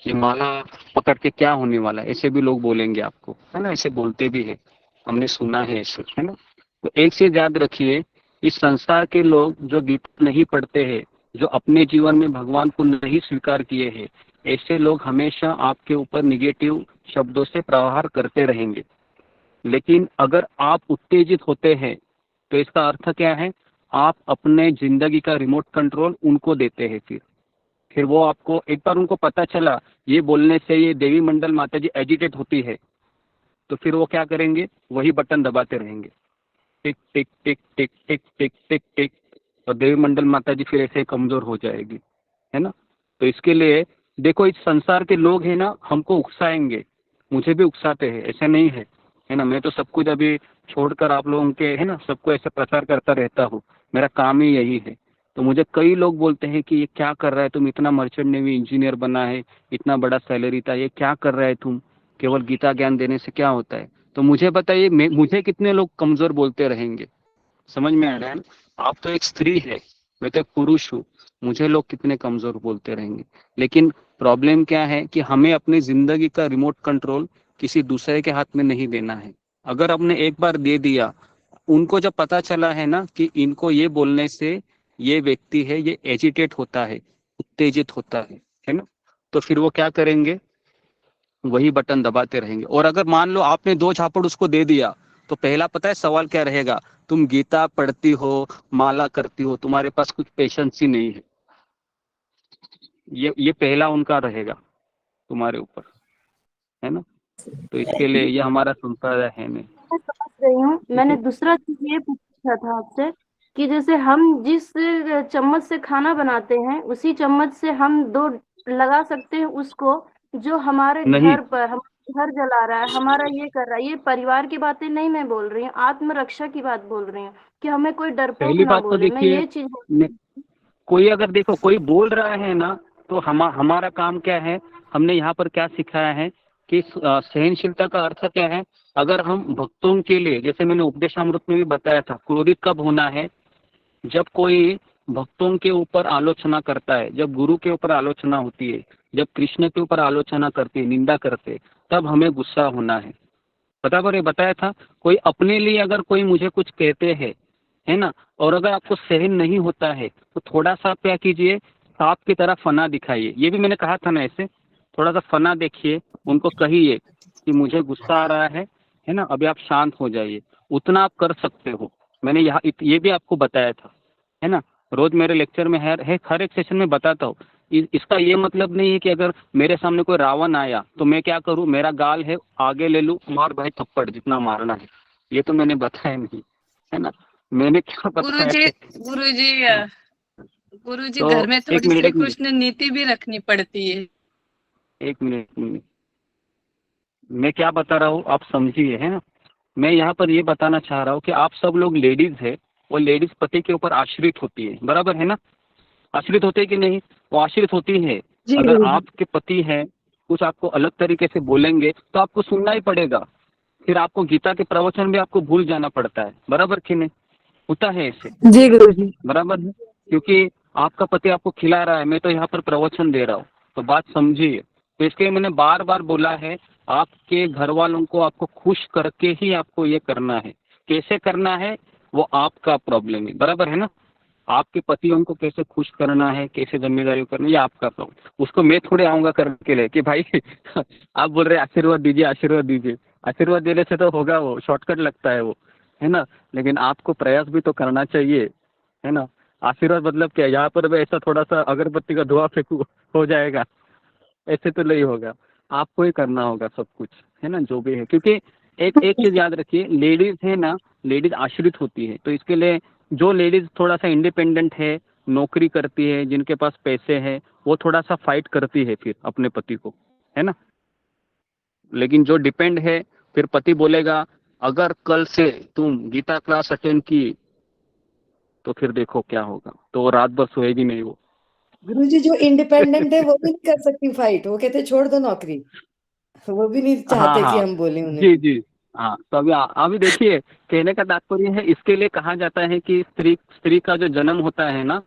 ये माला पकड़ के क्या होने वाला है, ऐसे भी लोग बोलेंगे आपको, है ना, ऐसे बोलते भी है, हमने सुना है ऐसे, है ना। तो एक चीज याद रखिए, इस संसार के लोग जो गीता नहीं पढ़ते हैं, जो अपने जीवन में भगवान को नहीं स्वीकार किए हैं, ऐसे लोग हमेशा आपके ऊपर निगेटिव शब्दों से प्रहार करते रहेंगे। लेकिन अगर आप उत्तेजित होते हैं तो इसका अर्थ क्या है, आप अपने जिंदगी का रिमोट कंट्रोल उनको देते हैं। फिर वो आपको, एक बार उनको पता चला ये बोलने से ये देवी मंडल माता जी एजिटेट होती है, तो फिर वो क्या करेंगे, वही बटन दबाते रहेंगे, टिक टिक टिक टिक टिक टिक टिक टिक, और देवी मंडल माता जी फिर ऐसे कमजोर हो जाएगी, है ना। तो इसके लिए देखो, इस संसार के लोग हैं ना, हमको उकसाएंगे, मुझे भी उकसाते हैं, ऐसा नहीं है ना। मैं तो सब कुछ अभी छोड़कर आप लोगों के, है ना, सबको ऐसे प्रचार करता रहता हूँ, मेरा काम ही यही है। तो मुझे कई लोग बोलते हैं कि ये क्या कर रहा है तुम, इतना मर्चेंट नेवी इंजीनियर बना है, इतना बड़ा सैलरी था, ये क्या कर रहा है तुम, केवल गीता ज्ञान देने से क्या होता है। तो मुझे बताइए, मुझे कितने लोग कमजोर बोलते रहेंगे, समझ में आ रहा है ना। आप तो एक स्त्री है, मैं तो एक पुरुष हूँ, मुझे लोग कितने कमजोर बोलते रहेंगे। लेकिन प्रॉब्लम क्या है कि हमें अपनी जिंदगी का रिमोट कंट्रोल किसी दूसरे के हाथ में नहीं देना है। अगर आपने एक बार दे दिया, उनको जब पता चला है ना कि इनको ये बोलने से ये व्यक्ति है, ये एजिटेट होता है, उत्तेजित होता है ना, तो फिर वो क्या करेंगे, वही बटन दबाते रहेंगे। और अगर मान लो आपने 2 झापड़ उसको दे दिया, तो पहला पता है सवाल क्या रहेगा, तुम गीता पढ़ती हो, माला करती हो, तुम्हारे पास कुछ पेशेंस ही नहीं है, ये पहला उनका रहेगा तुम्हारे ऊपर, है ना। तो इसके लिए ये हमारा संप्रदाय है नहीं। मैं समझ रही हूँ। मैंने दूसरा चीज ये पूछा था आपसे कि जैसे हम जिस चम्मच से खाना बनाते हैं, उसी चम्मच से हम 2 लगा सकते हैं उसको जो हमारे नहीं, घर पर, हमारा घर जला रहा है, हमारा ये कर रहा है। ये परिवार की बातें नहीं मैं बोल रही हूँ, आत्मरक्षा की बात बोल रही हूँ कि हमें कोई डरपोक पहली ना बात तो बोले। मैं देखिए, ये चीज कोई अगर देखो कोई बोल रहा है ना, तो हमारा काम क्या है, हमने यहाँ पर क्या सिखाया है कि सहनशीलता का अर्थ क्या है। अगर हम भक्तों के लिए, जैसे मैंने उपदेशामृत में भी बताया था, क्रोधित कब होना है, जब कोई भक्तों के ऊपर आलोचना करता है, जब गुरु के ऊपर आलोचना होती है, जब कृष्ण के ऊपर आलोचना करते हैं, निंदा करते, तब हमें गुस्सा होना है। बराबर है, बताया था। कोई अपने लिए अगर कोई मुझे कुछ कहते हैं, है ना, और अगर आपको सहन नहीं होता है तो थोड़ा सा क्या कीजिए, सांप की तरह फना दिखाइए। ये भी मैंने कहा था ना, ऐसे थोड़ा सा फना देखिए, उनको कहिए कि मुझे गुस्सा आ रहा है ना, अभी आप शांत हो जाइए। उतना आप कर सकते हो, मैंने यहाँ ये भी आपको बताया था, है ना। रोज मेरे लेक्चर में हर एक सेशन में बताता हूँ। इसका ये मतलब नहीं है कि अगर मेरे सामने कोई रावण आया तो मैं क्या करूँ, मेरा गाल है आगे ले लूँ, मार भाई थप्पड़ जितना मारना है, ये तो मैंने बताया नहीं, है ना। मैंने क्या बताया है? गुरुजी गुरुजी तो घर में एक थोड़ी मिनट श्री एक मिनट कृष्ण नीति भी रखनी पड़ती है। एक मिनट मैं क्या बता रहा हूँ आप समझिए, है ना। मैं यहाँ पर ये बताना चाह रहा हूँ कि आप सब लोग लेडीज है, वो लेडीज पति के ऊपर आश्रित होती है, बराबर है ना। आश्रित होते कि नहीं, वो आश्रित होती है। अगर आपके पति है कुछ आपको अलग तरीके से बोलेंगे तो आपको सुनना ही पड़ेगा, फिर आपको गीता के प्रवचन भी आपको भूल जाना पड़ता है, बराबर कि नहीं, होता है ऐसे। जी गुरुजी। बराबर है, क्योंकि आपका पति आपको खिला रहा है, मैं तो यहाँ पर प्रवचन दे रहा हूँ, तो बात समझिए। तो इसके मैंने बार बार बोला है, आपके घर वालों को आपको खुश करके ही आपको ये करना है। कैसे करना है वो आपका प्रॉब्लम है, बराबर है ना। आपके पतियों को कैसे खुश करना है, कैसे जिम्मेदारी करना है, ये आपका प्रॉब्लम। उसको मैं थोड़े आऊंगा करके ले कि भाई आप बोल रहे आशीर्वाद दीजिए आशीर्वाद दीजिए, आशीर्वाद देने से तो होगा, वो शॉर्टकट लगता है वो, है ना। लेकिन आपको प्रयास भी तो करना चाहिए, है ना। आशीर्वाद मतलब क्या, यहाँ पर भी ऐसा थोड़ा सा अगरबत्ती का धुआं फेंकू हो जाएगा, ऐसे तो नहीं होगा। आपको ही करना होगा सब कुछ, है ना, जो भी है। क्योंकि एक चीज याद रखिए, लेडीज है ना, लेडीज आश्रित होती है। तो इसके लिए जो लेडीज थोड़ा सा इंडिपेंडेंट है, नौकरी करती है, जिनके पास पैसे हैं, वो थोड़ा सा फाइट करती है फिर अपने पति को, है ना। लेकिन जो डिपेंड है, फिर पति बोलेगा अगर कल से तुम गीता क्लास अटेंड की तो फिर देखो क्या होगा, तो रात भर सोएगी नहीं वो, गुरुजी जो इंडिपेंडेंट है वो भी नहीं कर सकती फाइट, वो कहते छोड़ दो नौकरी, वो भी नहीं हाँ चाहते कि हाँ हम बोले उन्हें। जी जी। हाँ तो अभी देखिए, कहने का तात्पर्य है, इसके लिए कहा जाता है कि स्त्री स्त्री का जो जन्म होता है ना,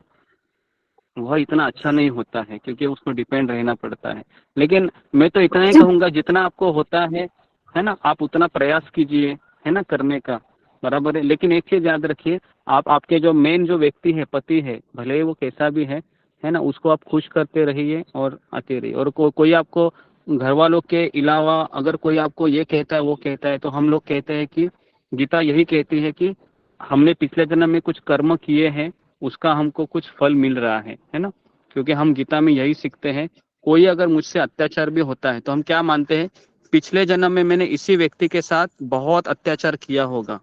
वह इतना अच्छा नहीं होता है, क्योंकि उसको डिपेंड रहना पड़ता है। लेकिन मैं तो इतना ही कहूंगा, जितना आपको होता है ना, आप उतना प्रयास कीजिए, है ना, करने का, बराबर है। लेकिन एक चीज याद रखिए, आप आपके जो मेन जो व्यक्ति है, पति है, भले ही वो कैसा भी है ना, उसको आप खुश करते रहिए और आते रहिए। और कोई आपको घर वालों के अलावा अगर कोई आपको ये कहता है वो कहता है, तो हम लोग कहते हैं कि गीता यही कहती है कि हमने पिछले जन्म में कुछ कर्म किए हैं, उसका हमको कुछ फल मिल रहा है ना। क्योंकि हम गीता में यही सीखते हैं, कोई अगर मुझसे अत्याचार भी होता है तो हम क्या मानते हैं, पिछले जन्म में मैंने इसी व्यक्ति के साथ बहुत अत्याचार किया होगा,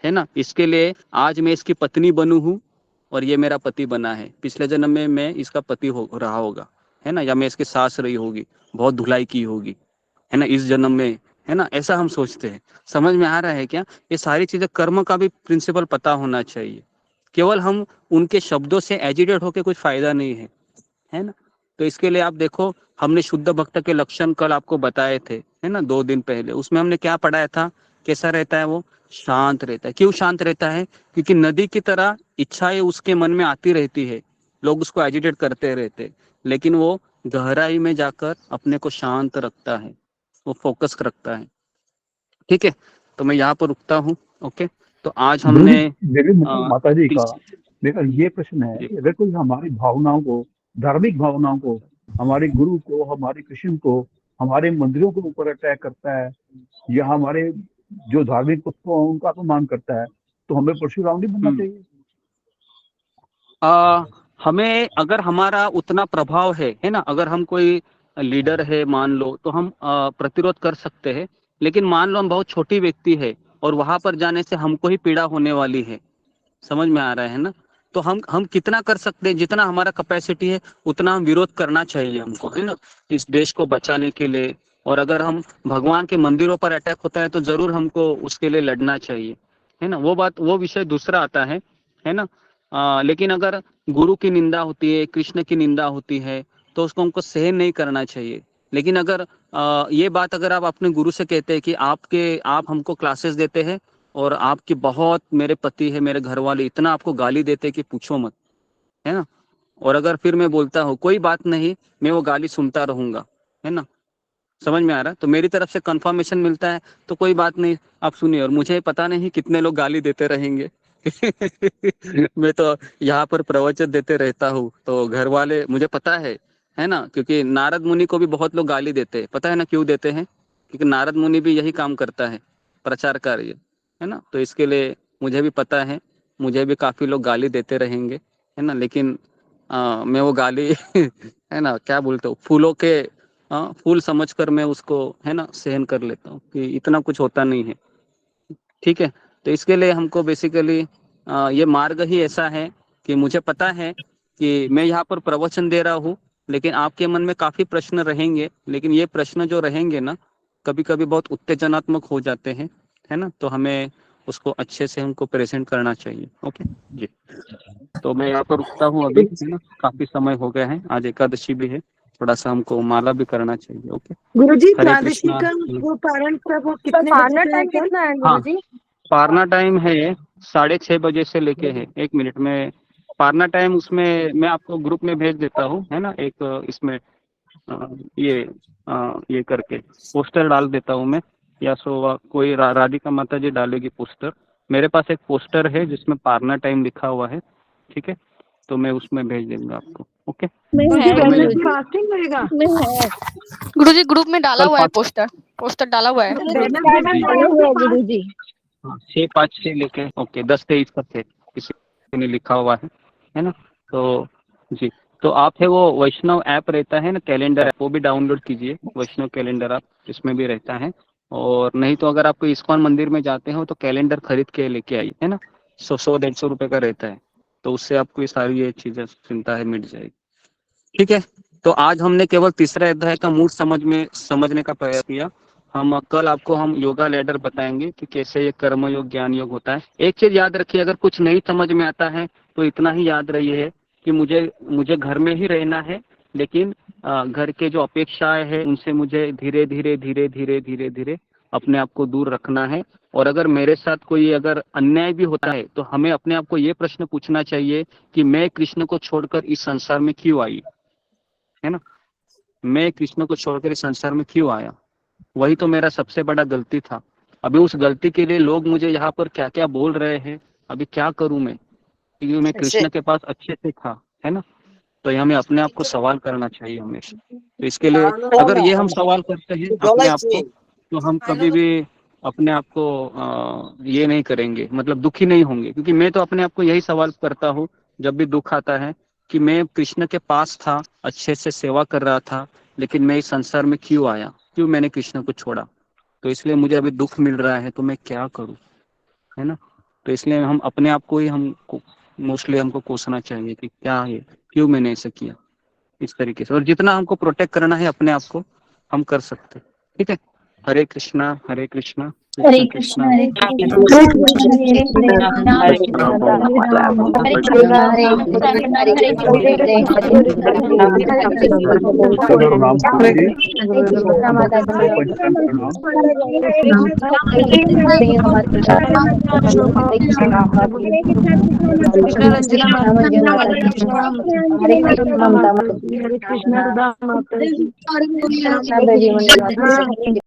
है ना, इसके लिए आज मैं इसकी पत्नी बनू हूँ और ये मेरा पति बना है। पिछले जन्म में मैं इसका पति हो रहा होगा, है ना, या मैं इसकी सास रही होगी, बहुत धुलाई की होगी, है ना, इस जन्म में, है ना, ऐसा हम सोचते हैं। समझ में आ रहा है क्या? ये सारी चीजें, कर्म का भी प्रिंसिपल पता होना चाहिए। केवल हम उनके शब्दों से एजिटेट होकर कुछ फायदा नहीं है ना। तो इसके लिए आप देखो, हमने शुद्ध भक्त के लक्षण कल आपको बताए थे, है ना, 2 दिन पहले। उसमें हमने क्या पढ़ाया था, कैसा रहता है वो, शांत रहता है। क्यों शांत रहता है? क्योंकि नदी की तरह इच्छाएं उसके मन में आती रहती है, लोग उसको एजिटेट करते रहते, लेकिन वो गहराई में जाकर अपने को शांत रखता है, वो फोकस रखता है। ठीक है, तो मैं यहाँ पर रुकता हूँ। ओके, तो आज हमने मेरे माता जी का मेरा ये प्रश्न है कि अगर कोई हमारी भावनाओं को, धार्मिक भावनाओं को, हमारे गुरु को, हमारे कृष्ण को, हमारे मंदिरों के ऊपर अटैक करता है, या हमारे जो धार्मिक पुस्तकों उनका अपमान करता है, तो हमें परशुराम नहीं बनना चाहिए? हमें, अगर हमारा उतना प्रभाव है ना, अगर हम कोई लीडर है मान लो, तो हम प्रतिरोध कर सकते हैं। लेकिन मान लो हम बहुत छोटी व्यक्ति है और वहां पर जाने से हमको ही पीड़ा होने वाली है, समझ में आ रहा है ना। तो हम कितना कर सकते हैं, जितना हमारा कैपेसिटी है उतना हम विरोध करना चाहिए हमको, है ना, इस देश को बचाने के लिए। और अगर हम भगवान के मंदिरों पर अटैक होता है तो जरूर हमको उसके लिए लड़ना चाहिए, है ना। वो विषय दूसरा आता है ना। लेकिन अगर गुरु की निंदा होती है, कृष्ण की निंदा होती है, तो उसको हमको सहन नहीं करना चाहिए। लेकिन अगर ये बात अगर आप अपने गुरु से कहते हैं कि आप हमको क्लासेस देते हैं और आपकी बहुत, मेरे पति है, मेरे घर वाले इतना आपको गाली देते हैं कि पूछो मत, है ना। और अगर फिर मैं बोलता हूँ कोई बात नहीं, मैं वो गाली सुनता रहूंगा, है ना, समझ में आ रहा है, तो मेरी तरफ से कंफर्मेशन मिलता है, तो कोई बात नहीं, आप सुनिए। और मुझे पता नहीं कितने लोग गाली देते रहेंगे मैं तो यहाँ पर प्रवचन देते रहता हूँ, तो घर वाले, मुझे पता है ना, क्योंकि नारद मुनि को भी बहुत लोग गाली देते हैं। पता है ना क्यों देते हैं? क्योंकि नारद मुनि भी यही काम करता है, प्रचार कार्य, है ना। तो इसके लिए मुझे भी पता है, मुझे भी काफी लोग गाली देते रहेंगे, है ना। लेकिन मैं वो गाली है ना, क्या बोलते हो, फूलों के फूल समझकर मैं उसको, है ना, सहन कर लेता हूँ कि इतना कुछ होता नहीं है। ठीक है, तो इसके लिए हमको बेसिकली ये मार्ग ही ऐसा है कि मुझे पता है कि मैं यहाँ पर प्रवचन दे रहा हूँ, लेकिन आपके मन में काफी प्रश्न रहेंगे। लेकिन ये प्रश्न जो रहेंगे ना, कभी कभी बहुत उत्तेजनात्मक हो जाते हैं, है ना। तो हमें उसको अच्छे से हमको प्रेजेंट करना चाहिए। ओके जी, तो मैं यहाँ पर रुकता हूँ अभी, है ना, काफी समय हो गया है, आज एकादशी भी है, थोड़ा सा हमको माला भी करना चाहिए। ओके गुरुजी हरे द्वादशी कृष्णा। का वो पारण कब, वो कितने बजे से है कल? हाँ, पारना टाइम है 6:30 बजे से लेके है। 1 मिनट में पारना टाइम, उसमें मैं आपको ग्रुप में भेज देता हूँ, है ना, एक इसमें ये करके पोस्टर डाल देता हूँ मैं, या सो कोई राधिका माता जी डालेगी पोस्टर। मेरे पास एक पोस्टर है जिसमें पारना टाइम लिखा हुआ है, ठीक है, तो मैं उसमें भेज दूंगा आपको। ओके, फास्टिंग रहेगा? गुरुजी ग्रुप में डाला कल हुआ है, पोस्टर डाला हुआ है गुरुजी। हाँ, 6-5 से लेके 10-23 तक है, किसी ने लिखा हुआ है ना। तो जी, तो आप है वो वैष्णव ऐप रहता है ना, कैलेंडर ऐप, वो भी डाउनलोड कीजिए, वैष्णव कैलेंडर ऐप, इसमें भी रहता है। और नहीं तो अगर आपको इस्कॉन मंदिर में जाते हो तो कैलेंडर खरीद के लेके आइए, है ना, 100-150 रुपए का रहता है, तो उससे आपको ये सारी ये चीजें चिंता है मिट जाएगी। ठीक है, तो आज हमने केवल तीसरा अध्याय का मूल समझने का प्रयास किया। हम कल आपको हम योगा लैडर बताएंगे कि कैसे ये कर्म योग, ज्ञान योग होता है। एक चीज याद रखिए, अगर कुछ नहीं समझ में आता है तो इतना ही याद रहिए कि मुझे घर में ही रहना है, लेकिन घर के जो अपेक्षाएं हैं उनसे मुझे धीरे धीरे अपने आप को दूर रखना है। और अगर मेरे साथ कोई अगर अन्याय भी होता है तो हमें अपने आप को ये प्रश्न पूछना चाहिए कि मैं कृष्ण को छोड़कर इस संसार में क्यों आई, है ना। मैं कृष्ण को छोड़कर इस संसार में क्यों आया, वही तो मेरा सबसे बड़ा गलती था। अभी उस गलती के लिए लोग मुझे यहाँ पर क्या क्या बोल रहे हैं, अभी क्या करूं मैं, क्योंकि मैं कृष्ण के पास अच्छे से था, है ना। तो ये हमें अपने आप को सवाल करना चाहिए हमेशा। तो इसके लिए अगर ये हम सवाल करते हैं अपने आप को, तो हम कभी भी अपने आप को ये नहीं करेंगे, मतलब दुखी नहीं होंगे। क्योंकि मैं तो अपने आप को यही सवाल करता हूँ जब भी दुख आता है कि मैं कृष्ण के पास था, अच्छे से सेवा कर रहा था, लेकिन मैं इस संसार में क्यों आया, क्यों मैंने कृष्ण को छोड़ा। तो इसलिए मुझे अभी दुख मिल रहा है, तो मैं क्या करूं, है ना। तो इसलिए हम अपने आप को ही मोस्टली हमको कोसना चाहिए कि क्या है, क्यों मैंने ऐसा किया, इस तरीके से। और जितना हमको प्रोटेक्ट करना है अपने आप को हम कर सकते, ठीक है। हरे कृष्णा कृष्ण कृष्ण हरे कृष्ण